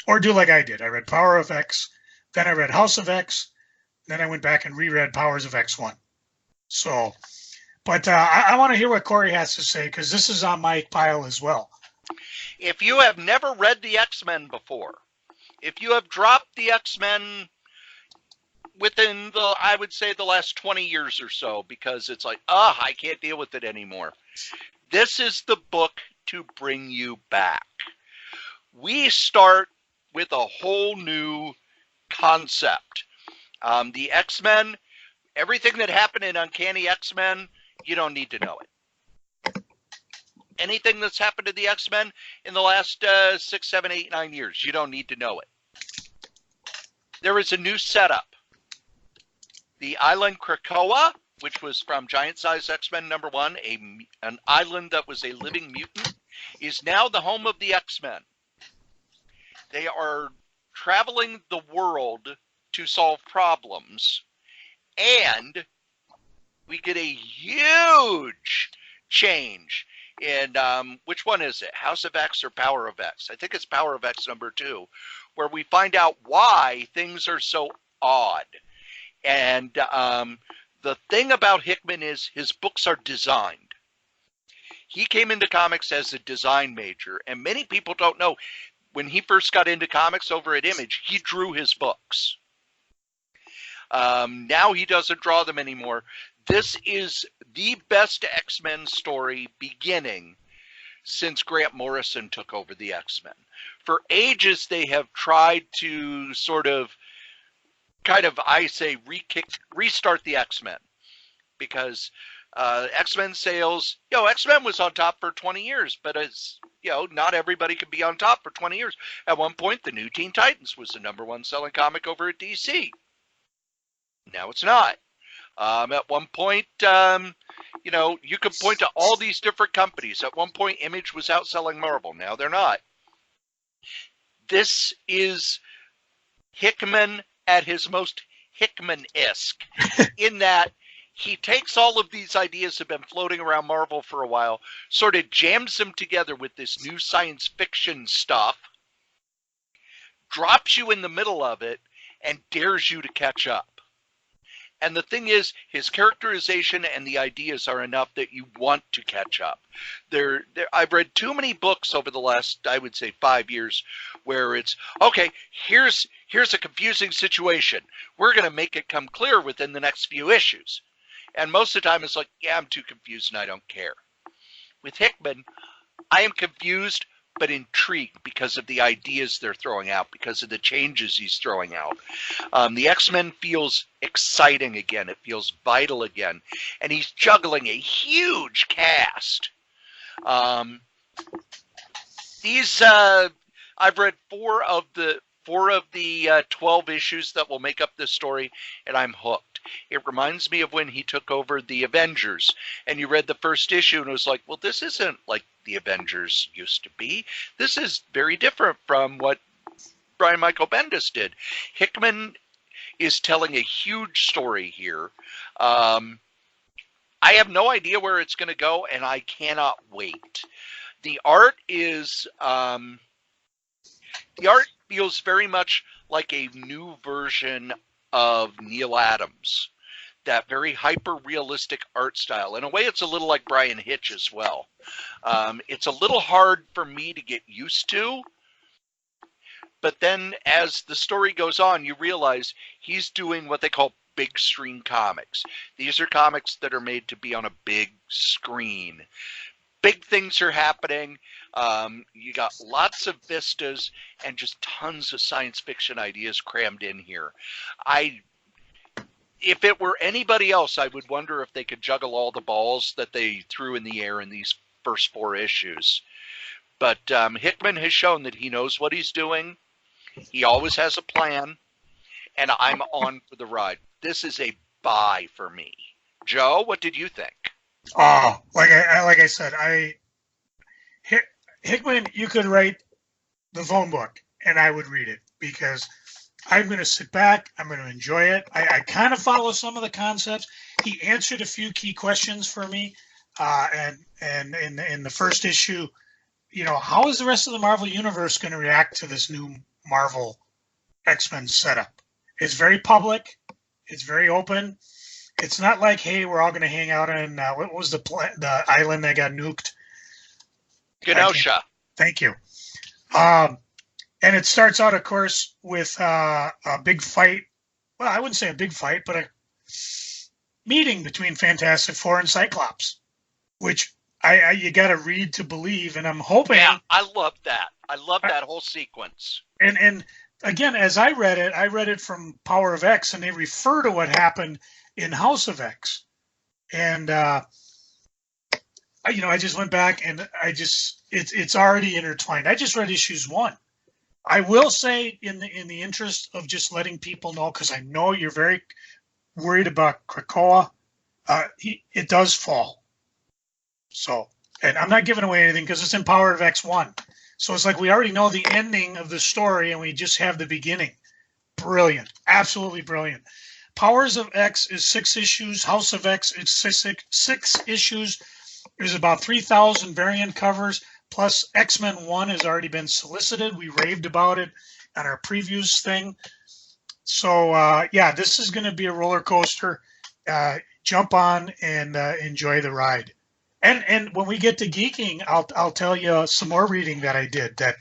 Speaker 2: Or do like I did. I read Power of X, then I read House of X, then I went back and reread Powers of X1. So, but I want to hear what Cory has to say, because this is on my pile as well.
Speaker 1: If you have never read the X-Men before, if you have dropped the X-Men within I would say the last 20 years or so, because it's like, I can't deal with it anymore, this is the book to bring you back. We start with a whole new concept. The X-Men, everything that happened in Uncanny X-Men, you don't need to know it. Anything that's happened to the X-Men in the last 6, 7, 8, 9 years, you don't need to know it. There is a new setup. The island Krakoa, which was from Giant Size X-Men #1, an island that was a living mutant, is now the home of the X-Men. They are traveling the world to solve problems, and we get a huge change in which one is it? House of X or Power of X? I think it's Power of X #2, where we find out why things are so odd. And the thing about Hickman is his books are designed. He came into comics as a design major, and many people don't know, when he first got into comics over at Image, he drew his books. Now he doesn't draw them anymore. This is the best X-Men story beginning since Grant Morrison took over the X-Men. For ages, they have tried to sort of, I say, restart the X-Men, because X-Men sales, X-Men was on top for 20 years, but as not everybody could be on top for 20 years. At one point, the New Teen Titans was the #1 selling comic over at DC. Now it's not. At one point, you could point to all these different companies. At one point, Image was outselling Marvel. Now they're not. This is Hickman at his most Hickman-esque, in that he takes all of these ideas that have been floating around Marvel for a while, sort of jams them together with this new science fiction stuff, drops you in the middle of it, and dares you to catch up. And the thing is, his characterization and the ideas are enough that you want to catch up. I've read too many books over the last, I would say, 5 years, where it's, okay, here's a confusing situation. We're going to make it come clear within the next few issues. And most of the time it's like, yeah, I'm too confused and I don't care. With Hickman, I am confused but intrigued because of the ideas they're throwing out, because of the changes he's throwing out. The X-Men feels exciting again. It feels vital again. And he's juggling a huge cast. I've read four of the 12 issues that will make up this story, and I'm hooked. It reminds me of when he took over the Avengers, and you read the first issue and it was like, well, this isn't like the Avengers used to be. This is very different from what Brian Michael Bendis did. Hickman is telling a huge story here. I have no idea where it's going to go, and I cannot wait. The art feels very much like a new version of Neil Adams, that very hyper-realistic art style. In a way, it's a little like Brian Hitch as well. It's a little hard for me to get used to, but then as the story goes on, you realize he's doing what they call big screen comics. These are comics that are made to be on a big screen. Big things are happening. You got lots of vistas and just tons of science fiction ideas crammed in here. If it were anybody else, I would wonder if they could juggle all the balls that they threw in the air in these first 4 issues. But Hickman has shown that he knows what he's doing. He always has a plan, and I'm on for the ride. This is a buy for me. Joe, what did you think?
Speaker 2: Oh, like I said, Hickman, you could write the phone book and I would read it, because I'm going to sit back. I'm going to enjoy it. I kind of follow some of the concepts. He answered a few key questions for me. And in the first issue, how is the rest of the Marvel Universe going to react to this new Marvel X-Men setup? It's very public. It's very open. It's not like, hey, we're all going to hang out in, what was the island that got nuked?
Speaker 1: Genosha.
Speaker 2: Thank you. And it starts out, of course, with a big fight. Well, I wouldn't say a big fight, but a meeting between Fantastic Four and Cyclops, which you got to read to believe, and I'm hoping.
Speaker 1: Yeah, I love that. I love that whole sequence.
Speaker 2: And again, as I read it from Power of X, and they refer to what happened in House of X, and I just went back and it's already intertwined. I just read issues 1. I will say, in the interest of just letting people know, because I know you're very worried about Krakoa, it does fall. So And I'm not giving away anything because it's in Power of X1. So it's like we already know the ending of the story and we just have the beginning. Brilliant. Absolutely brilliant. Powers of X is 6 issues. House of X is six issues. There's about 3,000 variant covers. Plus X-Men 1 has already been solicited. We raved about it on our previews thing. So, yeah, this is going to be a roller coaster. Jump on and enjoy the ride. And when we get to geeking, I'll tell you some more reading that I did that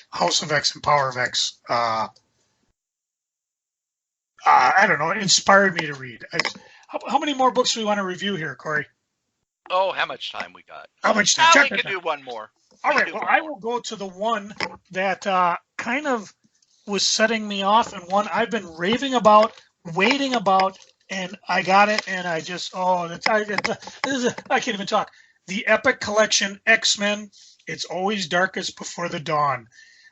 Speaker 2: House of X and Power of X, I don't know, inspired me to read. How many more books do we want to review here, Cory?
Speaker 1: Oh, how much time we got?
Speaker 2: How much time?
Speaker 1: Now we can do one more.
Speaker 2: All right, well, I will go to the one that kind of was setting me off and one I've been raving about, waiting about, and I got it, and I just, I can't even talk. The Epic Collection X-Men, It's Always Darkest Before the Dawn.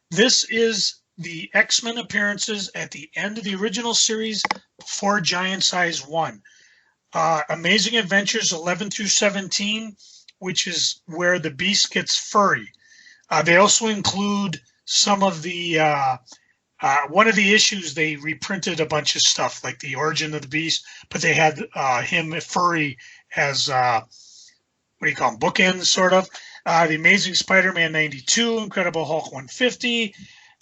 Speaker 2: This is the X-Men appearances at the end of the original series before Giant Size 1. Amazing Adventures 11 through 17, which is where the Beast gets furry. They also include some of the one of the issues. They reprinted a bunch of stuff like the origin of the Beast, but they had him furry as what do you call them, bookends, sort of. The Amazing Spider-Man 92, Incredible Hulk 150,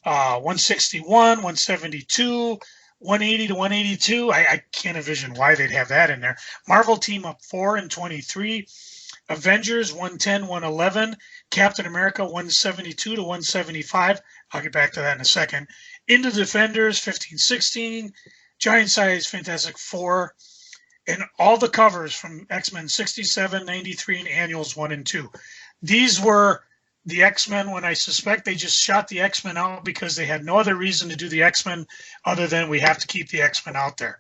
Speaker 2: 161, 172. 180 to 182. I can't envision why they'd have that in there. Marvel Team Up 4 and 23. Avengers 110, 111. Captain America 172 to 175. I'll get back to that in a second. Into Defenders 15, 16. Giant Size Fantastic 4. And all the covers from X-Men 67, 93, and Annuals 1 and 2. These were the X-Men when I suspect they just shot the X-Men out because they had no other reason to do the X-Men other than we have to keep the X-Men out there.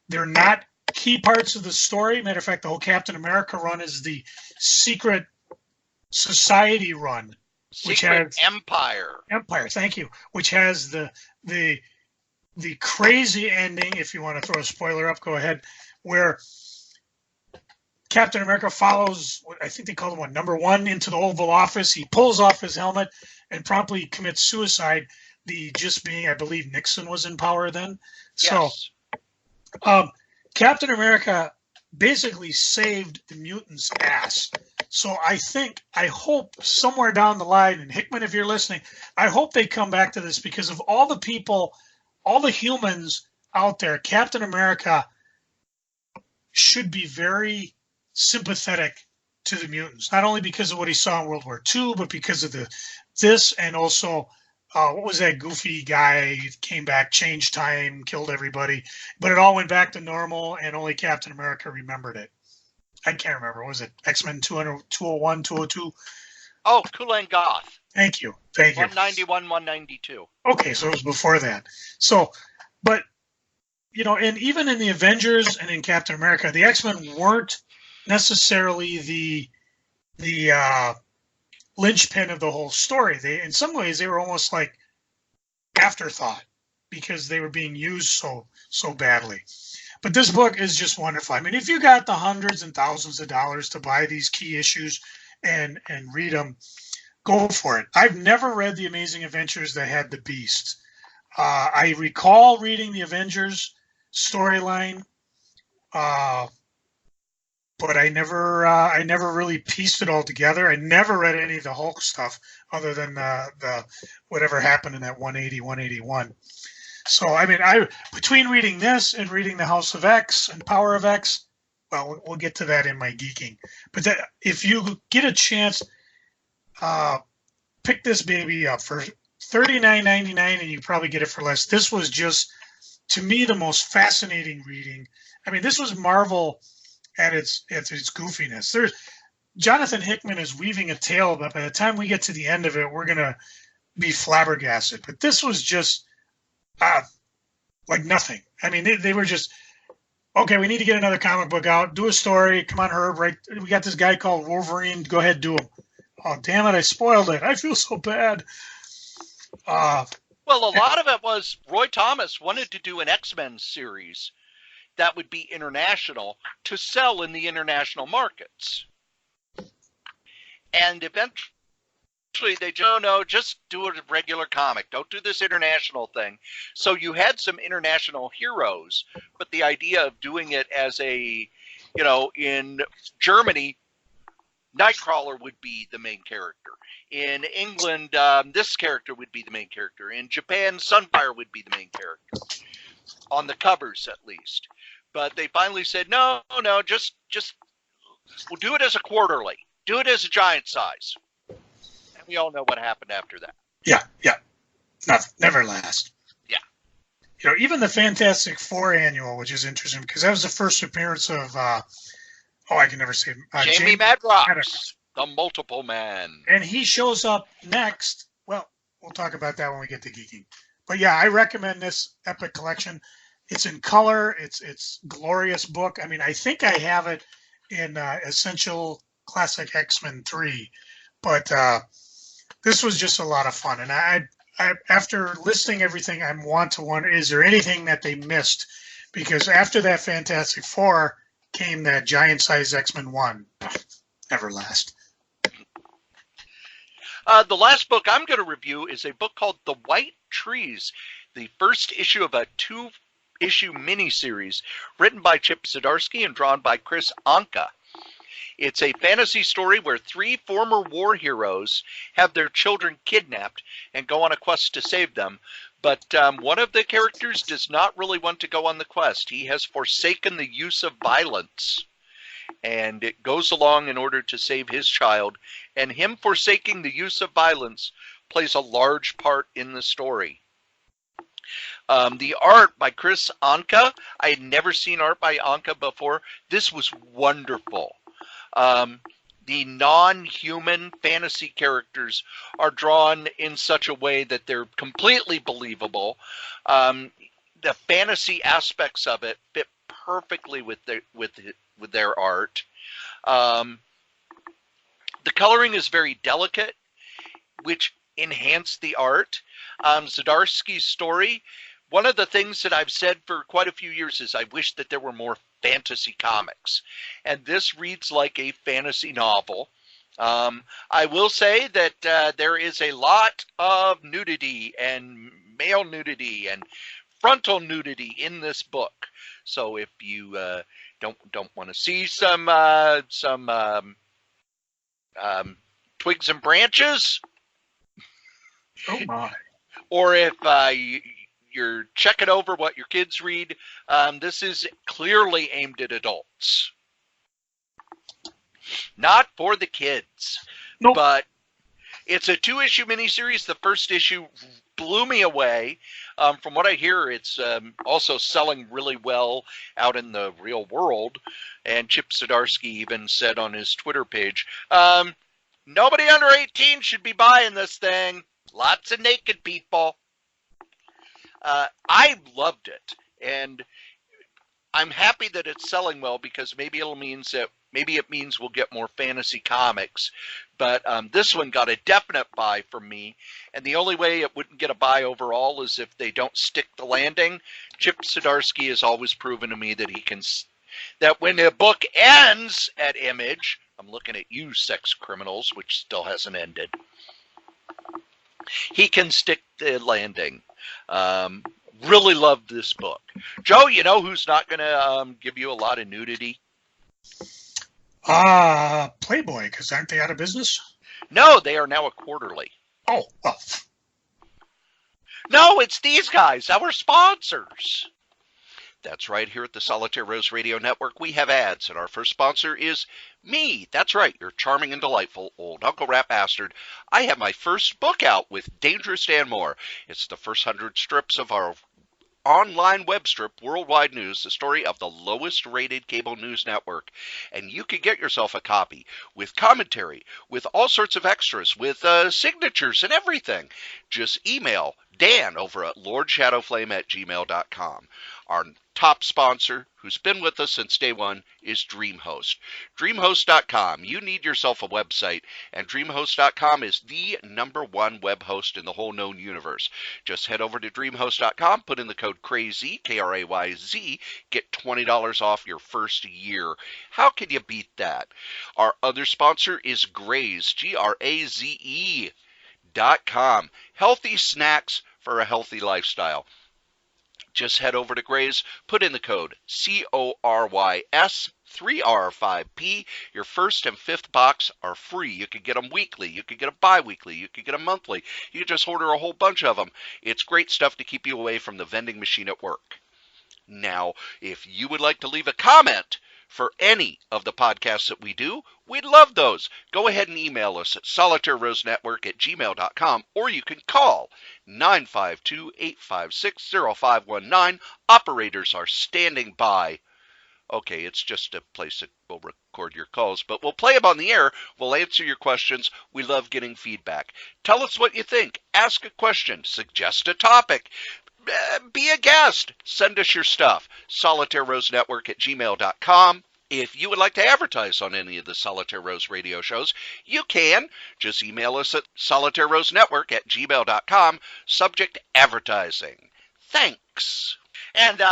Speaker 2: They're not key parts of the story. Matter of fact, the whole Captain America run is the Secret Society run.
Speaker 1: Secret Empire.
Speaker 2: Empire, thank you. Which has the crazy ending, if you want to throw a spoiler up, go ahead, where Captain America follows, I think they call him number 1 into the Oval Office. He pulls off his helmet and promptly commits suicide. Just being, I believe Nixon was in power then.
Speaker 1: Yes.
Speaker 2: So Captain America basically saved the mutants' ass. So I hope somewhere down the line, and Hickman, if you're listening, I hope they come back to this because of all the people, all the humans out there, Captain America should be very sympathetic to the mutants, not only because of what he saw in World War II, but because of this, and also what was that goofy guy? He came back, changed time, killed everybody, but it all went back to normal, and only Captain America remembered it. I can't remember. What was it X-Men 201, 202?
Speaker 1: Oh, Kulan Goth.
Speaker 2: Thank you.
Speaker 1: 191, 192.
Speaker 2: Okay, so it was before that. So, but and even in the Avengers and in Captain America, the X-Men weren't necessarily the linchpin of the whole story. They, in some ways, they were almost like afterthought because they were being used so badly. But this book is just wonderful. I mean, if you got the hundreds and thousands of dollars to buy these key issues and read them, go for it. I've never read the Amazing Adventures that had the Beast. I recall reading the Avengers storyline, but I never really pieced it all together. I never read any of the Hulk stuff other than the whatever happened in that 180, 181. So, I mean, between reading this and reading the House of X and Power of X, well, we'll get to that in my geeking. But if you get a chance, pick this baby up for $39.99, and you probably get it for less. This was just, to me, the most fascinating reading. I mean, this was Marvel at its goofiness. Johnathan Hickman is weaving a tale, but by the time we get to the end of it, we're gonna be flabbergasted. But this was just like nothing. I mean, they were just, okay, we need to get another comic book out, do a story. Come on, Herb, right? We got this guy called Wolverine. Go ahead, do him. Oh, damn it, I spoiled it. I feel so bad.
Speaker 1: Well, a lot of it was Roy Thomas wanted to do an X-Men series that would be international to sell in the international markets. And eventually they just, no, just do a regular comic. Don't do this international thing. So you had some international heroes, but the idea of doing it as a, in Germany, Nightcrawler would be the main character. In England, this character would be the main character. In Japan, Sunfire would be the main character, on the covers at least. But they finally said, no, just we'll do it as a quarterly. Do it as a giant size. And we all know what happened after that.
Speaker 2: Yeah. Never last.
Speaker 1: Yeah.
Speaker 2: Even the Fantastic Four annual, which is interesting because that was the first appearance of I can never say
Speaker 1: Jamie Madrox, the Multiple Man.
Speaker 2: And he shows up next. Well, we'll talk about that when we get to geeking. But yeah, I recommend this epic collection. It's in color. It's glorious book. I mean, I think I have it in Essential Classic X-Men 3, but this was just a lot of fun. And I after listing everything, I want to wonder, is there anything that they missed? Because after that Fantastic Four came that giant size X-Men 1. Never last.
Speaker 1: The last book I'm going to review is a book called The White Trees, the first issue of a 2-issue miniseries written by Chip Zdarsky and drawn by Chris Anka. It's a fantasy story where 3 former war heroes have their children kidnapped and go on a quest to save them. But one of the characters does not really want to go on the quest. He has forsaken the use of violence. And it goes along in order to save his child. And him forsaking the use of violence plays a large part in the story. The art by Chris Anka. I had never seen art by Anka before. This was wonderful. The non-human fantasy characters are drawn in such a way that they're completely believable. The fantasy aspects of it fit perfectly with their art. The coloring is very delicate, which enhanced the art. Zdarsky's story, one of the things that I've said for quite a few years is I wish that there were more fantasy comics. And this reads like a fantasy novel. I will say that there is a lot of nudity and male nudity and frontal nudity in this book. So if you don't want to see some twigs and branches,
Speaker 2: oh my,
Speaker 1: or if you're checking over what your kids read, this is clearly aimed at adults. Not for the kids.
Speaker 2: Nope.
Speaker 1: But it's a 2-issue miniseries. The first issue blew me away. From what I hear, it's also selling really well out in the real world. And Chip Zdarsky even said on his Twitter page, nobody under 18 should be buying this thing. Lots of naked people. I loved it, and I'm happy that it's selling well because maybe it means we'll get more fantasy comics. But this one got a definite buy from me, and the only way it wouldn't get a buy overall is if they don't stick the landing. Chip Zdarsky has always proven to me that that when a book ends at Image, I'm looking at you, sex criminals, which still hasn't ended, he can stick the landing. Really loved this book. Joe, you know who's not going to give you a lot of nudity?
Speaker 2: Playboy, because aren't they out of business?
Speaker 1: No, they are now a quarterly.
Speaker 2: Oh, well.
Speaker 1: No, it's these guys, our sponsors. That's right, here at the Solitaire Rose Radio Network, we have ads, and our first sponsor is me. That's right, your charming and delightful old Uncle Rat Bastard. I have my first book out with Dangerous Dan Moore. It's the first 100 strips of our online web strip, Worldwide News, the story of the lowest rated cable news network. And you can get yourself a copy with commentary, with all sorts of extras, with signatures and everything. Just email Dan over at LordShadowFlame@gmail.com. Our top sponsor, who's been with us since day one, is DreamHost. DreamHost.com. You need yourself a website, and DreamHost.com is the #1 web host in the whole known universe. Just head over to DreamHost.com, put in the code KRAYZ, KRAYZ, get $20 off your first year. How can you beat that? Our other sponsor is Graze, GRAZE.com. Healthy snacks for a healthy lifestyle. Just head over to Graze, put in the code CORYS3R5P. Your first and fifth box are free. You could get them weekly. You could get them bi-weekly. You could get them monthly. You could just order a whole bunch of them. It's great stuff to keep you away from the vending machine at work. Now, if you would like to leave a comment for any of the podcasts that we do, we'd love those. Go ahead and email us at solitairerosenetwork@gmail.com, or you can call 952-856-0519. Operators are standing by. Okay, it's just a place that will record your calls, but we'll play them on the air. We'll answer your questions. We love getting feedback. Tell us what you think. Ask a question. Suggest a topic. Be a guest. Send us your stuff. SolitaireRoseNetwork@gmail.com. If you would like to advertise on any of the Solitaire Rose radio shows, you can. Just email us at SolitaireRoseNetwork@gmail.com. Subject advertising. Thanks.
Speaker 3: And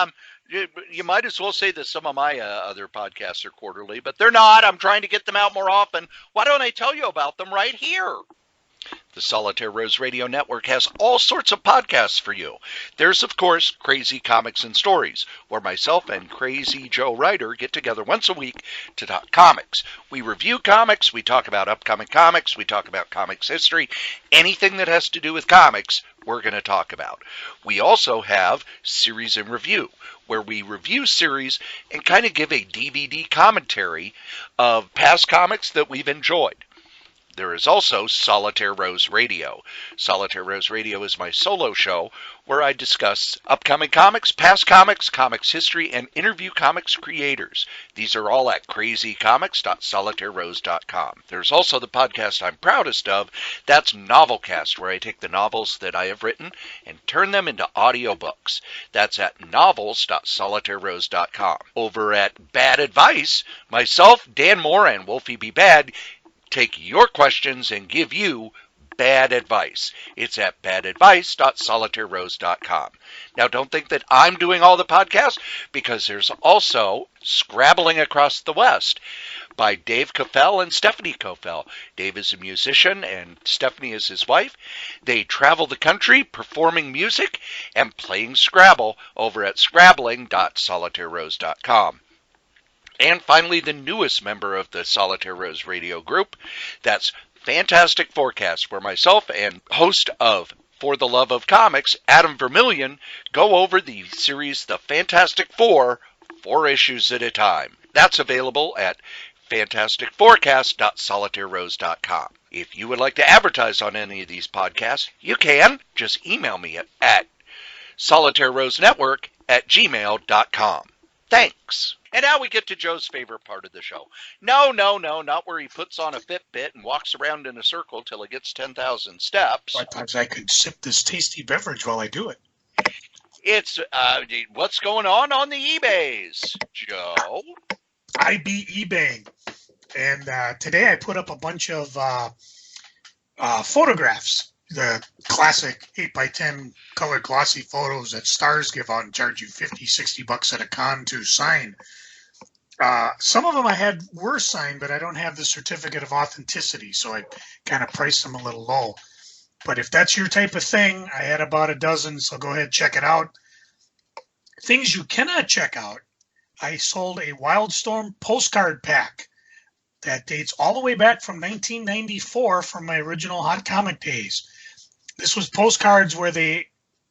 Speaker 3: you might as well say that some of my other podcasts are quarterly, but they're not. I'm trying to get them out more often. Why don't I tell you about them right here?
Speaker 1: The Solitaire Rose Radio Network has all sorts of podcasts for you. There's, of course, Crazy Comics and Stories, where myself and Crazy Joe Ryder get together once a week to talk comics. We review comics, we talk about upcoming comics, we talk about comics history. Anything that has to do with comics, we're going to talk about. We also have Series in Review, where we review series and kind of give a DVD commentary of past comics that we've enjoyed. There is also Solitaire Rose Radio. Solitaire Rose Radio is my solo show where I discuss upcoming comics, past comics, comics history, and interview comics creators. These are all at crazycomics.solitairerose.com. There's also the podcast I'm proudest of. That's Novelcast, where I take the novels that I have written and turn them into audiobooks. That's at novels.solitairerose.com. Over at Bad Advice, myself, Dan Moore, and Wolfie B. Bad take your questions and give you bad advice. It's at badadvice.solitairerose.com. Now, don't think that I'm doing all the podcasts, because there's also Scrabbling Across the West by Dave Coffell and Stephanie Coffell. Dave is a musician and Stephanie is his wife. They travel the country performing music and playing Scrabble over at scrabbling.solitairerose.com. And finally, the newest member of the Solitaire Rose Radio group, that's Fantastic Forecast, where myself and host of For the Love of Comics, Adam Vermillion, go over the series The Fantastic Four, 4 issues at a time. That's available at fantasticforecast.solitairerose.com. If you would like to advertise on any of these podcasts, you can. Just email me at solitairerosenetwork@gmail.com. Thanks.
Speaker 3: And now we get to Joe's favorite part of the show. No, not where he puts on a Fitbit and walks around in a circle till he gets 10,000 steps.
Speaker 2: Sometimes I could sip this tasty beverage while I do it.
Speaker 3: It's what's going on the eBays, Joe?
Speaker 2: I be eBaying. And today I put up a bunch of photographs. The classic 8x10 colored glossy photos that stars give out and charge you $50-$60 at a con to sign. Some of them I had were signed, but I don't have the certificate of authenticity, so I kind of priced them a little low. But if that's your type of thing, I had about a dozen, so go ahead and check it out. Things you cannot check out, I sold a Wildstorm postcard pack that dates all the way back from 1994 from my original Hot Comic days. This was postcards where they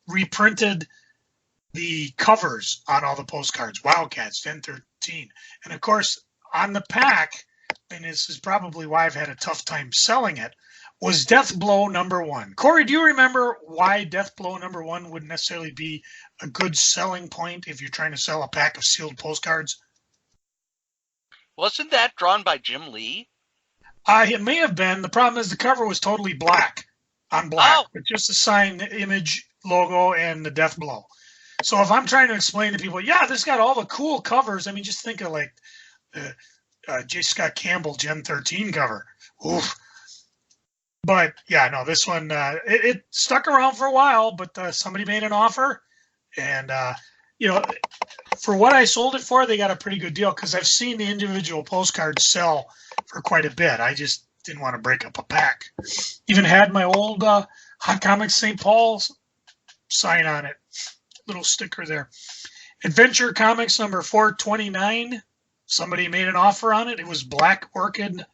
Speaker 2: reprinted the covers on all the postcards, Wildcats, 1013. And of course, on the pack, and this is probably why I've had a tough time selling it, was Death Blow #1. Cory, do you remember why Death Blow #1 wouldn't necessarily be a good selling point if you're trying to sell a pack of sealed postcards?
Speaker 3: Wasn't that drawn by Jim Lee?
Speaker 2: It may have been. The problem is the cover was totally black on black,
Speaker 3: Oh.
Speaker 2: but just a signed image logo and the death blow. So if I'm trying to explain to people, yeah, this got all the cool covers. I mean, just think of like the J. Scott Campbell Gen 13 cover. Oof. But yeah, no, this one, it stuck around for a while, but somebody made an offer. And, for what I sold it for, they got a pretty good deal because I've seen the individual postcards sell for quite a bit. I just didn't want to break up a pack. Even had my old Hot Comics St. Paul's sign on it. Little sticker there. Adventure Comics number 429. Somebody made an offer on it. It was Black Orchid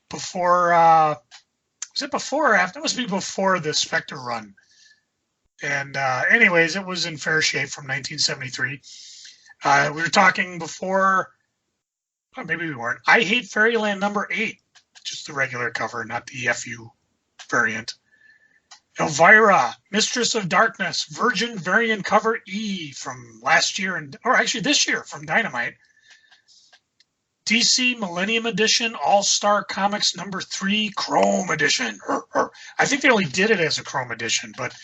Speaker 2: before, was it before or after? It must be before the Spectre run. And anyways, it was in fair shape from 1973. We were talking before, oh, maybe we weren't. I Hate Fairyland number 8, just the regular cover, not the FU variant. Elvira, Mistress of Darkness, Virgin variant cover E from last year, or actually this year from Dynamite. DC Millennium Edition All-Star Comics number 3 Chrome Edition. I think they only did it as a Chrome Edition, but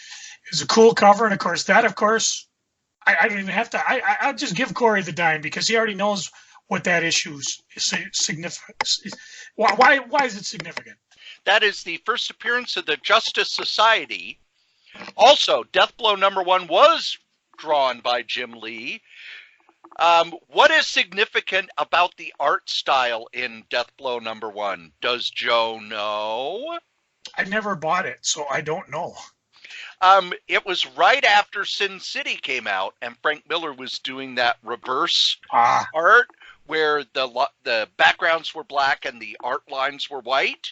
Speaker 2: it's a cool cover. And of course, I don't even have to, I'll just give Cory the dime because he already knows what that issue is significant. Why is it significant?
Speaker 1: That is the first appearance of the Justice Society. Also, Deathblow number 1 was drawn by Jim Lee. What is significant about the art style in Deathblow number 1? Does Joe know?
Speaker 2: I never bought it, so I don't know.
Speaker 1: It was right after Sin City came out, and Frank Miller was doing that reverse art where the backgrounds were black and the art lines were white.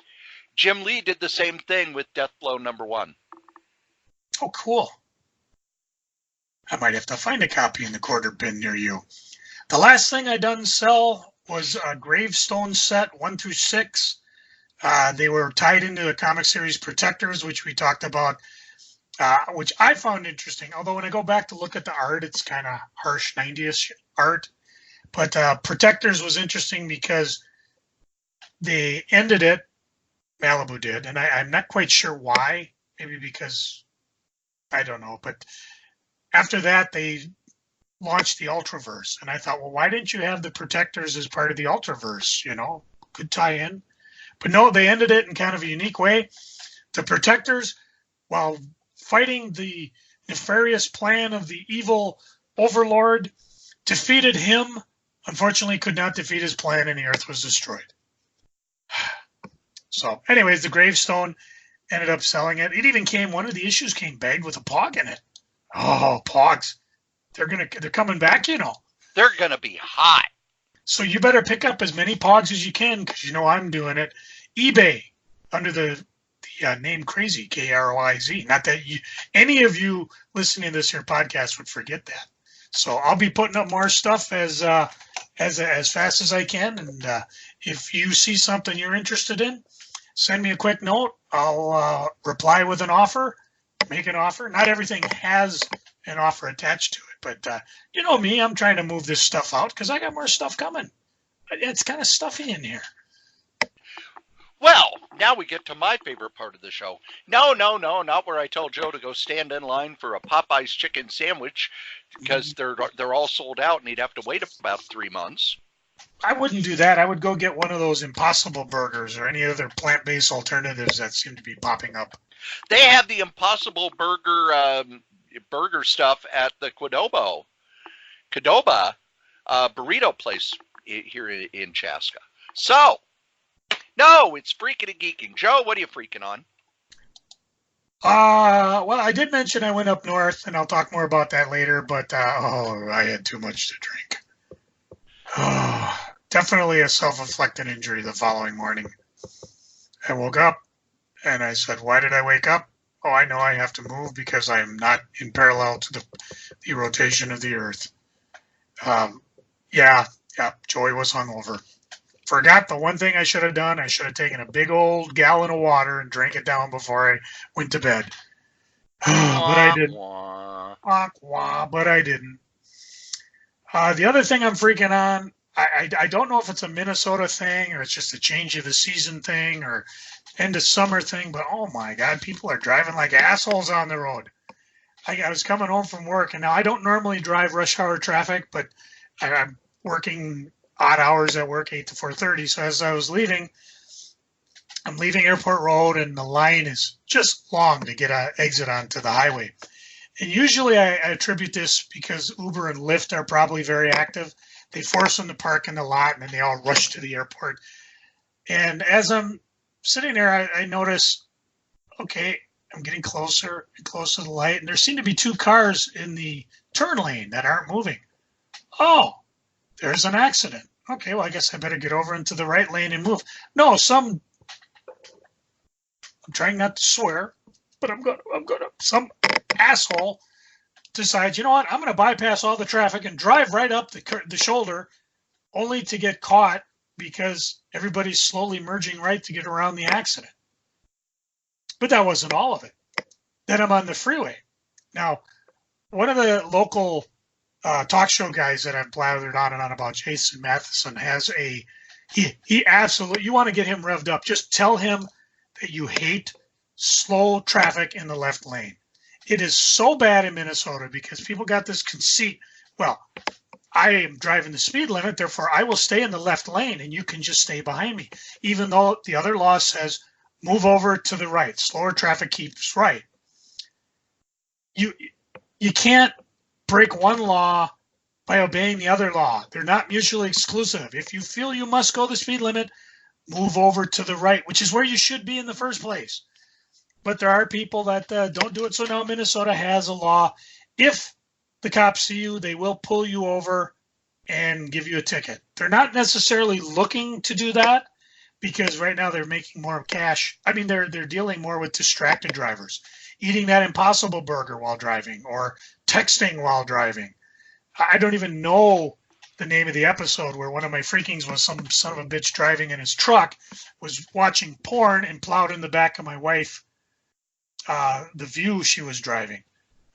Speaker 1: Jim Lee did the same thing with Deathblow number 1.
Speaker 2: Oh, cool. I might have to find a copy in the quarter bin near you. The last thing I done sell was a Gravestone set 1 through 6. They were tied into the comic series Protectors, which we talked about, which I found interesting. Although when I go back to look at the art, it's kind of harsh 90s art. But Protectors was interesting because they ended it. Malibu did, and I'm not quite sure why. Maybe because I don't know. But after that, they launched the Ultraverse, and I thought, well, why didn't you have the Protectors as part of the Ultraverse? Could tie in. But no, they ended it in kind of a unique way. The Protectors, while fighting the nefarious plan of the evil Overlord, defeated him. Unfortunately, could not defeat his plan, and the Earth was destroyed. So, anyways, the Gravestone ended up selling it. It even one of the issues came bagged with a Pog in it. Oh, Pogs. They're coming back,
Speaker 1: They're gonna be hot.
Speaker 2: So you better pick up as many Pogs as you can, because I'm doing it. eBay, under the name Crazy, K-R-O-I-Z. Not that any of you listening to this here podcast would forget that. So I'll be putting up more stuff as fast as I can. And if you see something you're interested in, send me a quick note. I'll reply with an offer, make an offer. Not everything has an offer attached to it, but you know me, I'm trying to move this stuff out because I got more stuff coming. It's kind of stuffy in here.
Speaker 1: Well, now we get to my favorite part of the show. No, not where I tell Joe to go stand in line for a Popeye's chicken sandwich because they're all sold out and he'd have to wait about 3 months.
Speaker 2: I wouldn't do that. I would go get one of those Impossible Burgers or any other plant-based alternatives that seem to be popping up.
Speaker 1: They have the Impossible burger stuff at the Qdoba burrito place here in Chaska. So, no, it's freaking and geeking. Joe, what are you freaking on?
Speaker 2: Well, I did mention I went up north, and I'll talk more about that later, but I had too much to drink. Definitely a self-inflicted injury the following morning. I woke up, and I said, why did I wake up? Oh, I know I have to move because I'm not in parallel to the rotation of the Earth. Yeah, Joey was hungover. Forgot the one thing I should have done. I should have taken a big old gallon of water and drank it down before I went to bed. But I didn't. But I didn't. The other thing I'm freaking on, I don't know if it's a Minnesota thing or it's just a change of the season thing or end of summer thing, but oh my God, people are driving like assholes on the road. I was coming home from work, and now I don't normally drive rush hour traffic, but I'm working odd hours at work, 8 to 4:30. So as I was leaving, I'm leaving Airport Road, and the line is just long to get an exit onto the highway. And usually I attribute this because Uber and Lyft are probably very active. They force them to park in the lot, and then they all rush to the airport. And as I'm sitting there, I notice, okay, I'm getting closer and closer to the light, and there seem to be two cars in the turn lane that aren't moving. Oh, there's an accident. Okay, well, I guess I better get over into the right lane and move. No, I'm trying not to swear, but some asshole decides, you know what, I'm going to bypass all the traffic and drive right up the shoulder, only to get caught because everybody's slowly merging right to get around the accident. But that wasn't all of it. Then I'm on the freeway. Now, one of the local talk show guys that I've blathered on and on about, Jason Matheson, has he absolutely, you want to get him revved up, just tell him that you hate slow traffic in the left lane. It is so bad in Minnesota because people got this conceit, well, I am driving the speed limit, therefore I will stay in the left lane and you can just stay behind me, even though the other law says move over to the right. Slower traffic keeps right. You can't break one law by obeying the other law. They're not mutually exclusive. If you feel you must go the speed limit, move over to the right, which is where you should be in the first place. But there are people that don't do it. So now Minnesota has a law. If the cops see you, they will pull you over and give you a ticket. They're not necessarily looking to do that because right now they're making more cash. I mean, they're dealing more with distracted drivers, eating that Impossible Burger while driving or texting while driving. I don't even know the name of the episode where one of my freakings was some son of a bitch driving in his truck, was watching porn and plowed in the back of my wife, the View she was driving.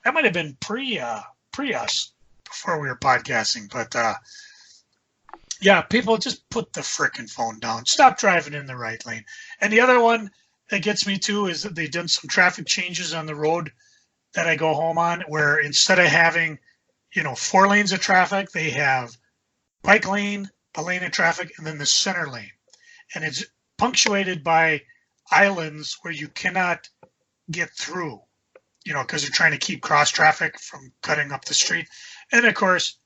Speaker 2: That might have been pre us, before we were podcasting. But yeah, people just put the frickin' phone down. Stop driving in the right lane. And the other one that gets me too is that they've done some traffic changes on the road that I go home on, where instead of having, 4 lanes of traffic, they have bike lane, a lane of traffic, and then the center lane. And it's punctuated by islands where you cannot get through, because they're trying to keep cross traffic from cutting up the street. And of course,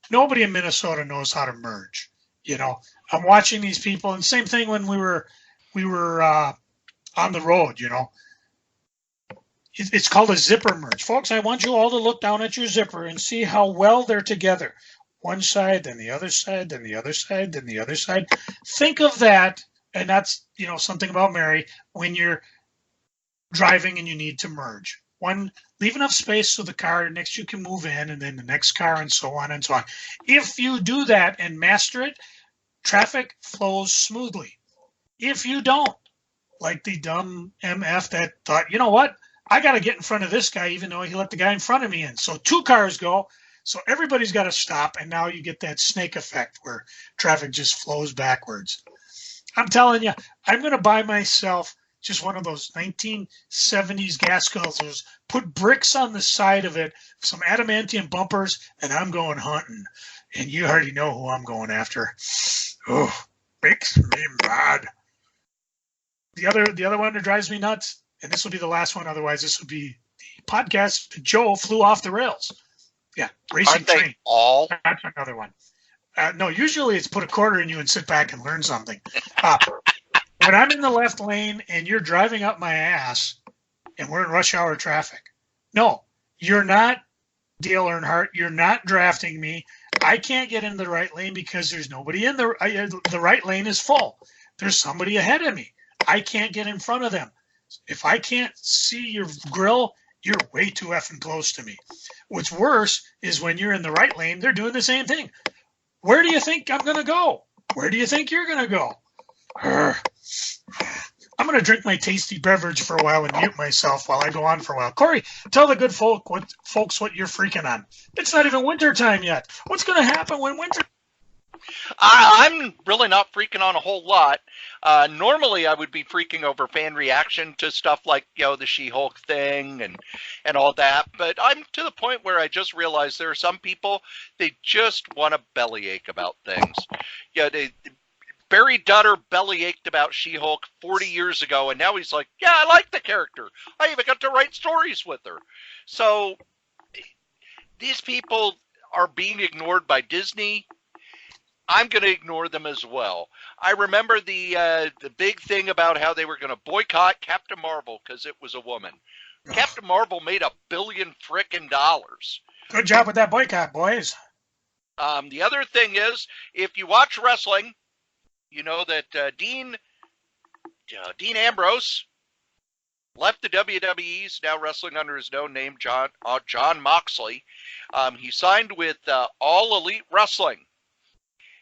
Speaker 2: nobody in Minnesota knows how to merge. I'm watching these people, and same thing when we were on the road. It's called a zipper merge, folks. I want you all to look down at your zipper and see how well they're together. One side, then the other side, then the other side, then the other side. Think of that, and that's something about Mary when you're driving and you need to merge. One, leave enough space so the car next to you can move in, and then the next car, and so on and so on. If you do that and master it, traffic flows smoothly. If you don't, like the dumb MF that thought, you know what, I got to get in front of this guy even though he let the guy in front of me in. So 2 cars go, so everybody's got to stop, and now you get that snake effect where traffic just flows backwards. I'm telling you, I'm going to buy myself just one of those 1970s gas guzzlers, put bricks on the side of it, some adamantium bumpers, and I'm going hunting. And you already know who I'm going after. Oh, makes me mad. The other one that drives me nuts, and this will be the last one, otherwise this would be the podcast, Joe flew off the rails. Yeah, racing
Speaker 1: Aren't they
Speaker 2: train.
Speaker 1: all?
Speaker 2: That's another one. No, usually it's put a quarter in you and sit back and learn something. When I'm in the left lane and you're driving up my ass and we're in rush hour traffic, no, you're not Dale Earnhardt. You're not drafting me. I can't get in the right lane because there's nobody in the right lane is full. There's somebody ahead of me. I can't get in front of them. If I can't see your grill, you're way too effing close to me. What's worse is when you're in the right lane, they're doing the same thing. Where do you think I'm going to go? Where do you think you're going to go? I'm going to drink my tasty beverage for a while and mute myself while I go on for a while. Cory, tell the good folks what you're freaking on. It's not even winter time yet. What's going to happen when winter?
Speaker 1: I'm really not freaking on a whole lot. Normally, I would be freaking over fan reaction to stuff like, the She-Hulk thing and all that. But I'm to the point where I just realized there are some people, they just want a bellyache about things. Barry Dutter bellyached about She-Hulk 40 years ago, and now he's like, yeah, I like the character. I even got to write stories with her. So these people are being ignored by Disney. I'm going to ignore them as well. I remember the big thing about how they were going to boycott Captain Marvel because it was a woman. Captain Marvel made $1 billion frickin' dollars.
Speaker 2: Good job with that boycott, boys.
Speaker 1: The other thing is, if you watch wrestling, you know that Dean Ambrose left the WWE. He's now wrestling under his own name, John Moxley. He signed with All Elite Wrestling.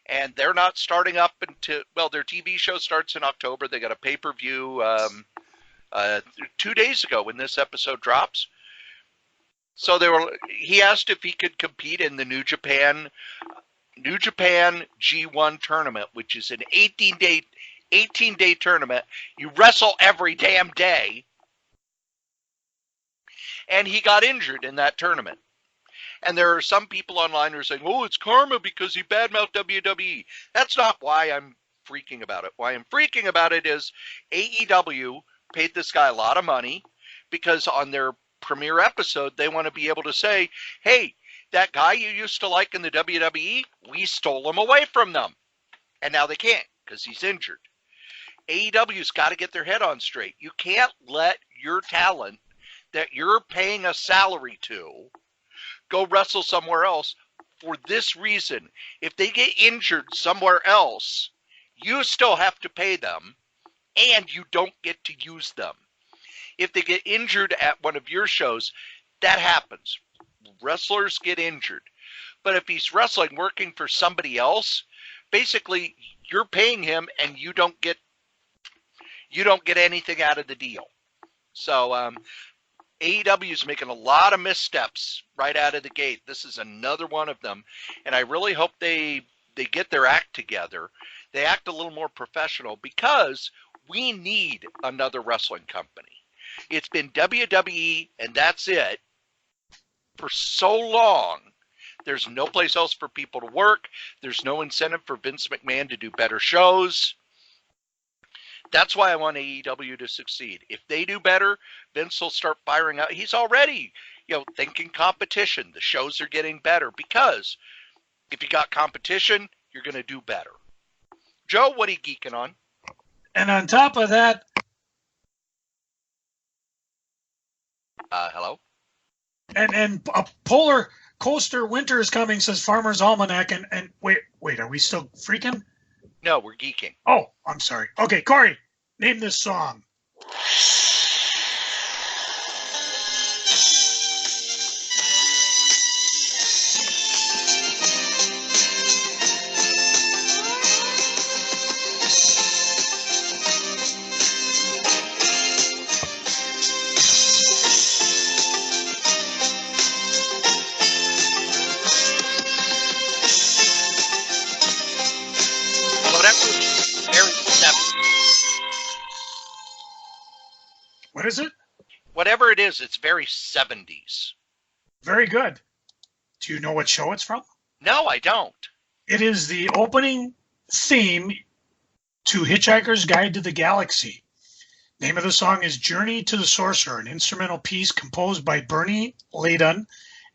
Speaker 1: And they're not starting up until, their TV show starts in October. They got a pay-per-view 2 days ago when this episode drops. So he asked if he could compete in the New Japan G1 tournament, which is an 18-day tournament. You wrestle every damn day. And he got injured in that tournament. And there are some people online who are saying, oh, it's karma because he badmouthed WWE. That's not why I'm freaking about it. Why I'm freaking about it is AEW paid this guy a lot of money because on their premiere episode, they want to be able to say, hey, that guy you used to like in the WWE, we stole him away from them. And now they can't because he's injured. AEW's got to get their head on straight. You can't let your talent that you're paying a salary to go wrestle somewhere else for this reason. If they get injured somewhere else, you still have to pay them and you don't get to use them. If they get injured at one of your shows, that happens. Wrestlers get injured. But if he's wrestling working for somebody else, basically you're paying him and you don't get anything out of the deal. So AEW is making a lot of missteps right out of the gate. This is another one of them. And I really hope they get their act together. They act a little more professional because we need another wrestling company. It's been WWE and that's it for so long. There's no place else for people to work. There's no incentive for Vince McMahon to do better shows. That's why I want AEW to succeed. If they do better, Vince will start firing out. He's already, thinking competition. The shows are getting better because if you got competition, you're going to do better. Joe, what are you geeking on?
Speaker 2: And on top of that,
Speaker 1: hello?
Speaker 2: And a polar coaster winter is coming, says Farmer's Almanac. And wait, are we still freaking?
Speaker 1: No, we're geeking.
Speaker 2: Oh, I'm sorry. Okay, Cory, name this song. What is it?
Speaker 1: Whatever it is, it's very 70s.
Speaker 2: Very good. Do you know what show it's from?
Speaker 1: No, I don't.
Speaker 2: It is the opening theme to Hitchhiker's Guide to the Galaxy. Name of the song is Journey to the Sorcerer, an instrumental piece composed by Bernie Ladon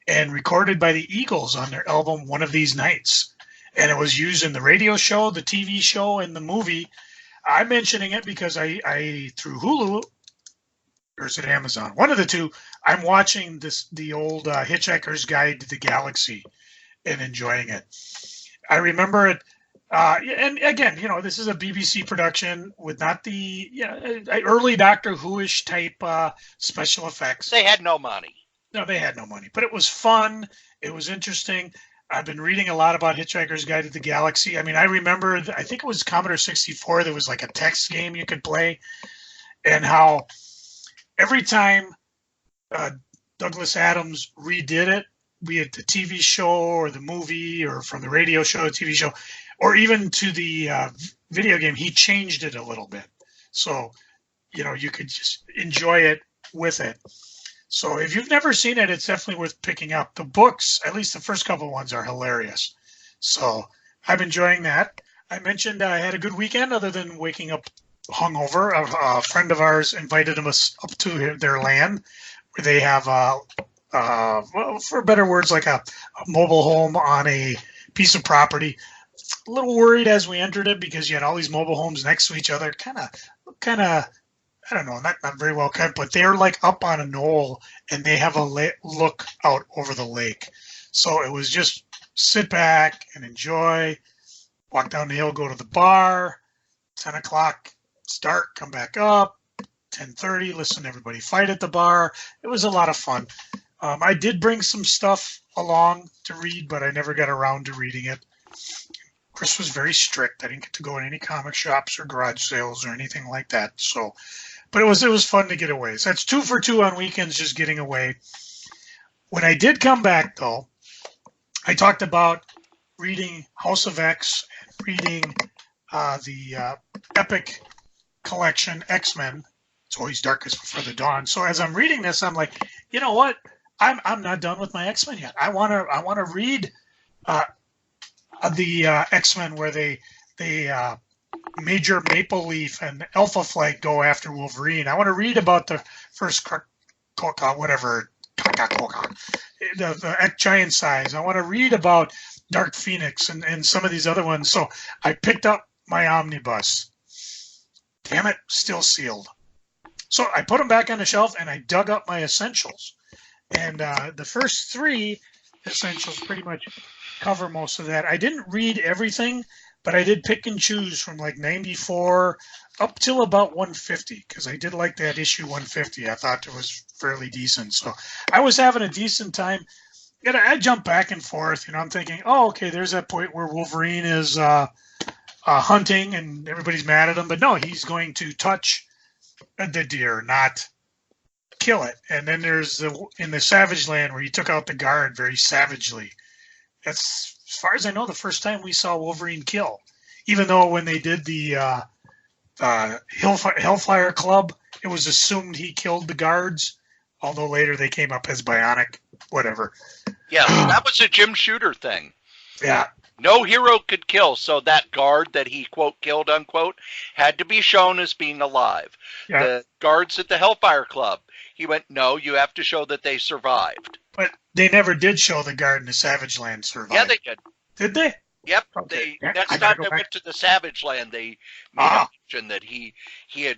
Speaker 2: and recorded by the Eagles on their album One of These Nights. And it was used in the radio show, the TV show, and the movie. I'm mentioning it because I through Hulu, or is it Amazon? One of the two. I'm watching the old Hitchhiker's Guide to the Galaxy and enjoying it. I remember it. And again, this is a BBC production with not the early Doctor Who-ish type special effects.
Speaker 1: They had no money.
Speaker 2: No, they had no money. But it was fun. It was interesting. I've been reading a lot about Hitchhiker's Guide to the Galaxy. I mean, I remember, I think it was Commodore 64. There was like a text game you could play. And how every time Douglas Adams redid it, be it the TV show or the movie or from the radio show, TV show, or even to the video game, he changed it a little bit. So, you could just enjoy it with it. So if you've never seen it, it's definitely worth picking up. The books, at least the first couple ones, are hilarious. So I'm enjoying that. I mentioned I had a good weekend other than waking up hungover. A friend of ours invited us up to their land where they have, well, for better words, like a mobile home on a piece of property. A little worried as we entered it because you had all these mobile homes next to each other. Kind of, I don't know, not very well kept, but they're like up on a knoll and they have a look out over the lake. So it was just sit back and enjoy, walk down the hill, go to the bar, 10 o'clock, start, come back up, 10:30, listen to everybody fight at the bar. It was a lot of fun. I did bring some stuff along to read, but I never got around to reading it. Chris was very strict. I didn't get to go in any comic shops or garage sales or anything like that. So, but it was fun to get away. So that's 2 for 2 on weekends, just getting away. When I did come back, though, I talked about reading House of X and reading the Epic collection, X-Men. It's always darkest before the dawn. So as I'm reading this, I'm like, you know what? I'm not done with my X-Men yet. I wanna read the X-Men where they Major Maple Leaf and Alpha Flight go after Wolverine. I want to read about the first the giant size. I want to read about Dark Phoenix and some of these other ones. So I picked up my omnibus. Damn it, still sealed. So I put them back on the shelf and I dug up my essentials. And the first 3 essentials pretty much cover most of that. I didn't read everything, but I did pick and choose from like 94 up till about 150 because I did like that issue 150. I thought it was fairly decent. So I was having a decent time. And I jumped back and forth. I'm thinking, oh, okay, there's that point where Wolverine is hunting and everybody's mad at him. But no, he's going to touch the deer, not kill it. And then there's in the Savage Land where he took out the guard very savagely. That's, as far as I know, the first time we saw Wolverine kill. Even though when they did the Hellfire Club, it was assumed he killed the guards, although later they came up as bionic, whatever.
Speaker 3: Yeah, that was a Jim Shooter thing.
Speaker 2: Yeah.
Speaker 3: No hero could kill, so that guard that he, quote, killed, unquote, had to be shown as being alive.
Speaker 2: Yeah.
Speaker 3: The guards at the Hellfire Club, he went, no, you have to show that they survived.
Speaker 2: But they never did show the guard in the Savage Land survive.
Speaker 3: Yeah, they did.
Speaker 2: Did they?
Speaker 3: Yep.
Speaker 2: Okay.
Speaker 3: Next time they went to the Savage Land, they made a mention that he had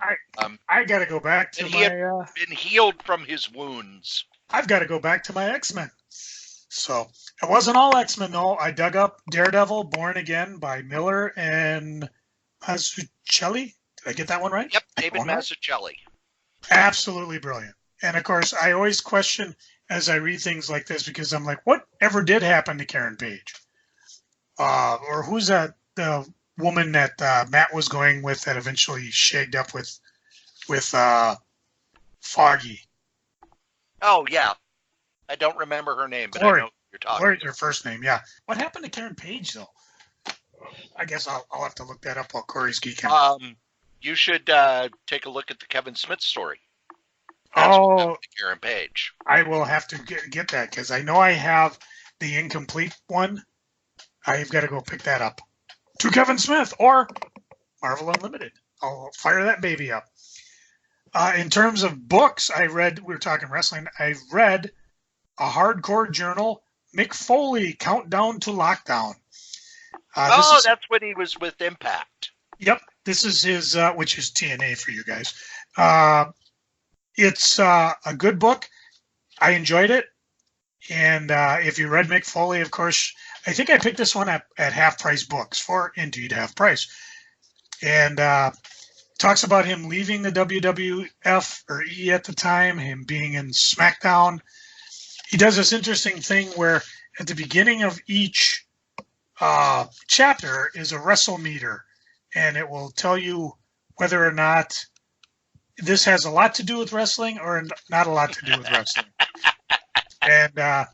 Speaker 2: I got to go back to my...
Speaker 3: been healed from his wounds.
Speaker 2: I've got to go back to my X-Men. So it wasn't all X-Men, though. I dug up Daredevil, Born Again by Miller and Mazzucchelli. Did I get that one right?
Speaker 3: Yep, David Mazzucchelli.
Speaker 2: Absolutely brilliant. And, of course, I always question as I read things like this because I'm like, what ever did happen to Karen Page? Or who's that the woman that Matt was going with that eventually shagged up with Foggy?
Speaker 3: Oh, yeah. I don't remember her name, but
Speaker 2: Cory.
Speaker 3: I know what you're talking
Speaker 2: Cory's
Speaker 3: about.
Speaker 2: her first name, yeah. What happened to Karen Page, though? I guess I'll have to look that up while Cory's geeking.
Speaker 3: You should take a look at the Kevin Smith story. That's Karen Page.
Speaker 2: I will have to get that because I know I have the incomplete one. I've got to go pick that up. To Kevin Smith or Marvel Unlimited. I'll fire that baby up. In terms of books, we were talking wrestling, I read a hardcore journal, Mick Foley, Countdown to Lockdown.
Speaker 3: That's when he was with Impact.
Speaker 2: Yep. This is his, which is TNA for you guys. It's a good book. I enjoyed it. And if you read Mick Foley, of course, I think I picked this one at Half Price Books for Indeed Half Price. And talks about him leaving the WWF or E at the time, him being in SmackDown. He does this interesting thing where at the beginning of each chapter is a wrestle meter, and it will tell you whether or not this has a lot to do with wrestling or not a lot to do with wrestling. And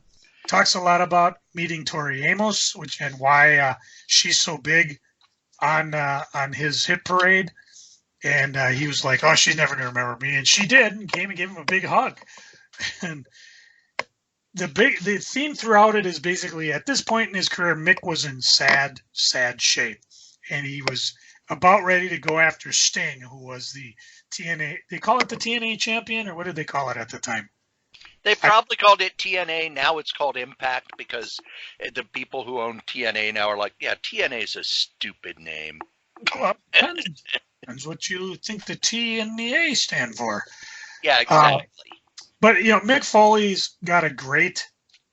Speaker 2: talks a lot about meeting Tori Amos, and why she's so big on his hit parade. And he was like, "Oh, she's never gonna remember me," and she did, and came and gave him a big hug. And the theme throughout it is basically, at this point in his career, Mick was in sad shape, and he was about ready to go after Sting, who was the TNA. They call it the TNA champion, or what did they call it at the time?
Speaker 3: They probably called it TNA. Now it's called Impact, because the people who own TNA now are like, yeah, TNA is a stupid name.
Speaker 2: Well, depends what you think the T and the A stand for.
Speaker 3: Yeah, exactly.
Speaker 2: But Mick Foley's got a great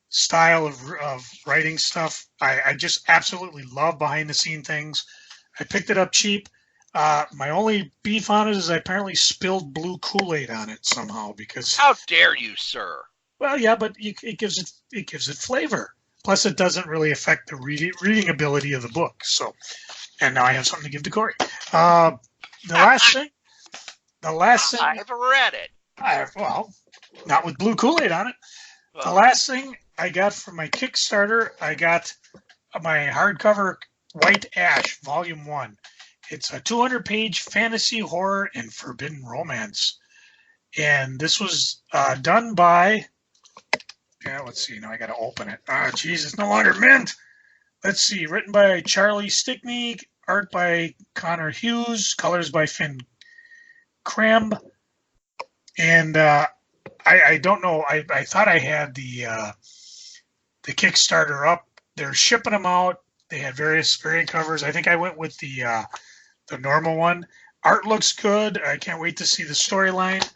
Speaker 2: style of writing stuff. I just absolutely love behind the scene things. I picked it up cheap. My only beef on it is I apparently spilled blue Kool-Aid on it somehow, because
Speaker 3: How dare you, sir?
Speaker 2: well, yeah, but it gives it flavor. Plus, it doesn't really affect the reading ability of the book. So, and now I have something to give to Cory. The last thing.
Speaker 3: I've read it.
Speaker 2: Well, not with blue Kool-Aid on it.
Speaker 3: Well,
Speaker 2: The last thing I got from my Kickstarter, I got my hardcover White Ash Volume 1. It's a 200-page fantasy, horror, and forbidden romance. And this was done by, let's see, now I got to open it. Geez, it's no longer mint. Let's see, written by Charlie Stickney, art by Connor Hughes, colors by Finn Cramb. And I don't know, I thought I had the Kickstarter up. They're shipping them out. They had various variant covers. I think I went with the normal one. Art looks good. I can't wait to see the storyline.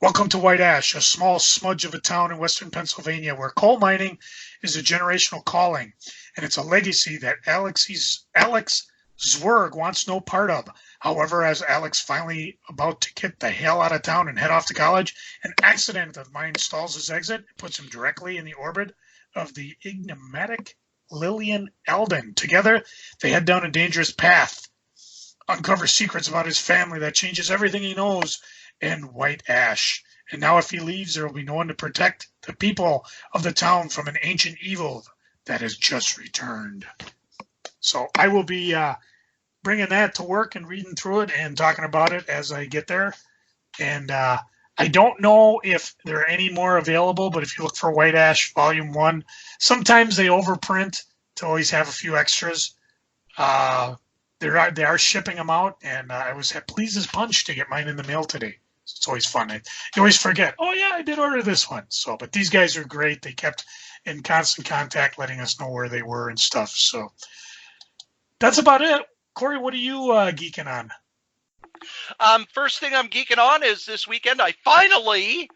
Speaker 2: Welcome to White Ash, a small smudge of a town in western Pennsylvania where coal mining is a generational calling, and it's a legacy that Alex Zwerg wants no part of. However, as Alex finally about to get the hell out of town and head off to college, an accident of mine stalls his exit. It puts him directly in the orbit of the enigmatic Lillian Eldon. Together, they head down a dangerous path, uncover secrets about his family that changes everything he knows in White Ash. And now if he leaves, there will be no one to protect the people of the town from an ancient evil that has just returned. So I will be bringing that to work and reading through it and talking about it as I get there. And I don't know if there are any more available, but if you look for White Ash Volume 1, sometimes they overprint to always have a few extras. They are shipping them out, and I was pleased as punch to get mine in the mail today. It's always fun. You always forget, oh yeah, I did order this one. So, but these guys are great. They kept in constant contact, letting us know where they were and stuff. So that's about it. Cory, what are you geeking on?
Speaker 3: First thing I'm geeking on is this weekend I finally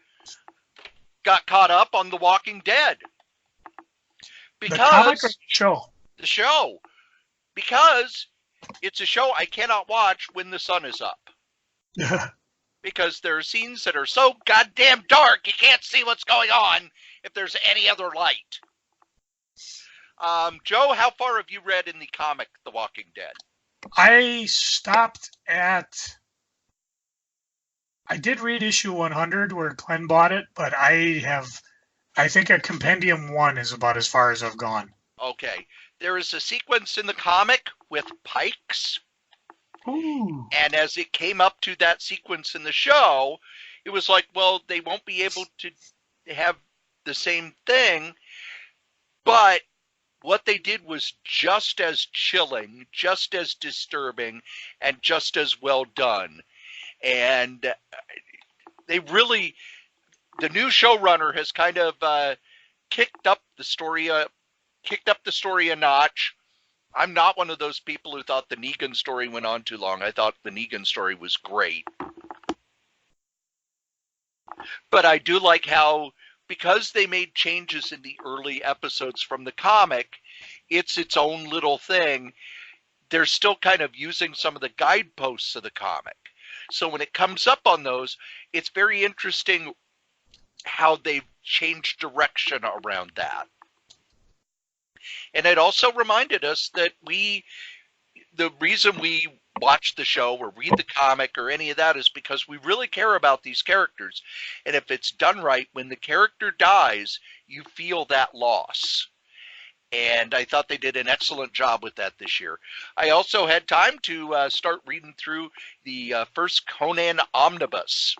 Speaker 3: got caught up on The Walking Dead. Because
Speaker 2: the comic or the show?
Speaker 3: The show. Because it's a show I cannot watch when the sun is up. Because there are scenes that are so goddamn dark you can't see what's going on if there's any other light. Joe, how far have you read in the comic The Walking Dead?
Speaker 2: I stopped at... I did read issue 100 where Glenn bought it, but I think a Compendium 1 is about as far as I've gone.
Speaker 3: Okay. There is a sequence in the comic with pikes.
Speaker 2: Ooh.
Speaker 3: And as it came up to that sequence in the show, it was like, well, they won't be able to have the same thing. But what they did was just as chilling, just as disturbing, and just as well done. And they really, the new showrunner has kind of kicked up the story a notch. I'm not one of those people who thought the Negan story went on too long. I thought the Negan story was great. But I do like how, because they made changes in the early episodes from the comic, it's its own little thing. They're still kind of using some of the guideposts of the comic. So when it comes up on those, it's very interesting how they've changed direction around that. And it also reminded us that the reason we watch the show or read the comic or any of that is because we really care about these characters. And if it's done right, when the character dies, you feel that loss. And I thought they did an excellent job with that this year. I also had time to start reading through the first Conan omnibus.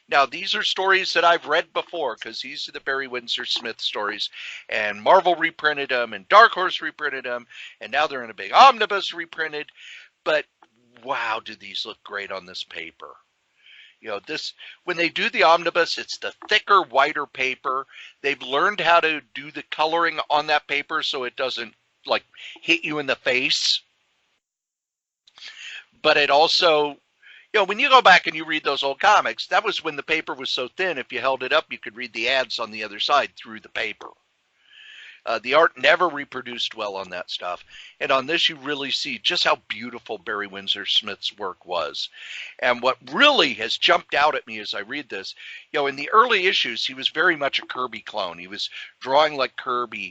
Speaker 3: Now, these are stories that I've read before because these are the Barry Windsor Smith stories. And Marvel reprinted them and Dark Horse reprinted them. And now they're in a big omnibus reprinted. But wow, do these look great on this paper. You know, this, when they do the omnibus, it's the thicker, whiter paper. They've learned how to do the coloring on that paper so it doesn't, like, hit you in the face. But it also, you know, when you go back and you read those old comics, that was when the paper was so thin, if you held it up, you could read the ads on the other side through the paper. The art never reproduced well on that stuff. And on this, you really see just how beautiful Barry Windsor Smith's work was. And what really has jumped out at me as I read this, you know, in the early issues, he was very much a Kirby clone. He was drawing like Kirby.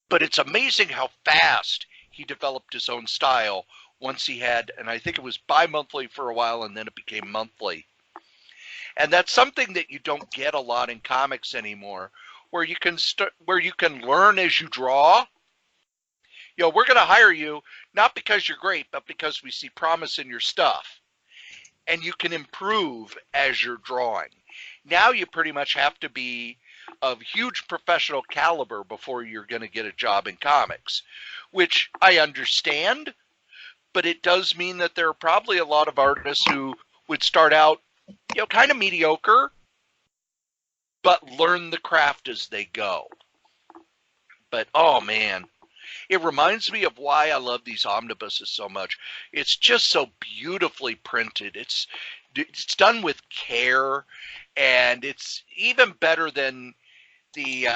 Speaker 3: But it's amazing how fast he developed his own style once he had, and I think it was bi-monthly for a while, and then it became monthly. And that's something that you don't get a lot in comics anymore, where you can learn as you draw. You know, we're going to hire you not because you're great, but because we see promise in your stuff, and you can improve as you're drawing. Now you pretty much have to be of huge professional caliber before you're going to get a job in comics, which I understand, but it does mean that there are probably a lot of artists who would start out, you know, kind of mediocre, but learn the craft as they go. But, oh man, it reminds me of why I love these omnibuses so much. It's just so beautifully printed. It's done with care, and it's even better than the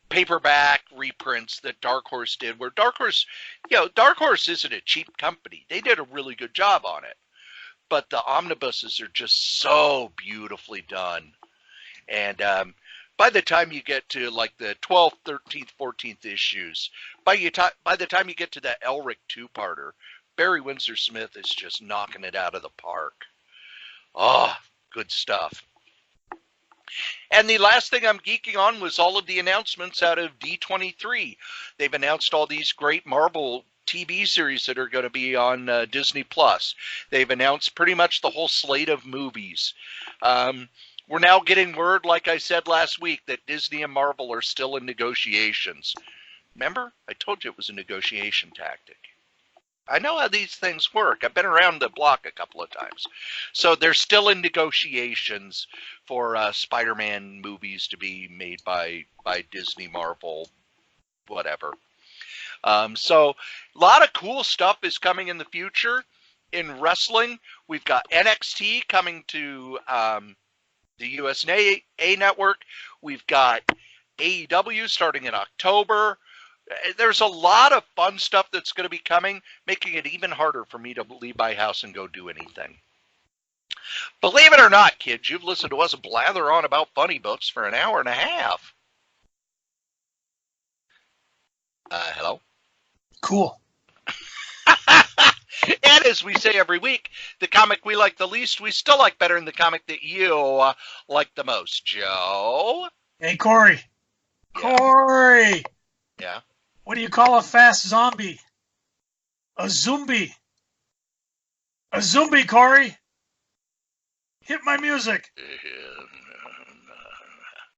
Speaker 3: paperback reprints that Dark Horse did, where Dark Horse, you know, Dark Horse isn't a cheap company. They did a really good job on it. But the omnibuses are just so beautifully done. And by the time you get to like the 12th, 13th, 14th issues, by the time you get to that Elric two-parter, Barry Windsor Smith is just knocking it out of the park. Oh, good stuff. And the last thing I'm geeking on was all of the announcements out of D23. They've announced all these great Marvel TV series that are going to be on Disney+. They've announced pretty much the whole slate of movies. We're now getting word, like I said last week, that Disney and Marvel are still in negotiations. Remember? I told you it was a negotiation tactic. I know how these things work. I've been around the block a couple of times. So they're still in negotiations for Spider-Man movies to be made by Disney, Marvel, whatever. So a lot of cool stuff is coming in the future. In wrestling, we've got NXT coming to the USA network. We've got AEW starting in October. There's a lot of fun stuff that's going to be coming, making it even harder for me to leave my house and go do anything. Believe it or not, kids, you've listened to us blather on about funny books for an hour and a half. Hello?
Speaker 2: Cool.
Speaker 3: And as we say every week, the comic we like the least, we still like better than the comic that you like the most. Joe?
Speaker 2: Hey, Cory.
Speaker 3: Yeah.
Speaker 2: Cory!
Speaker 3: Yeah?
Speaker 2: What do you call a fast zombie? A zombie. A zombie, Cory. Hit my music.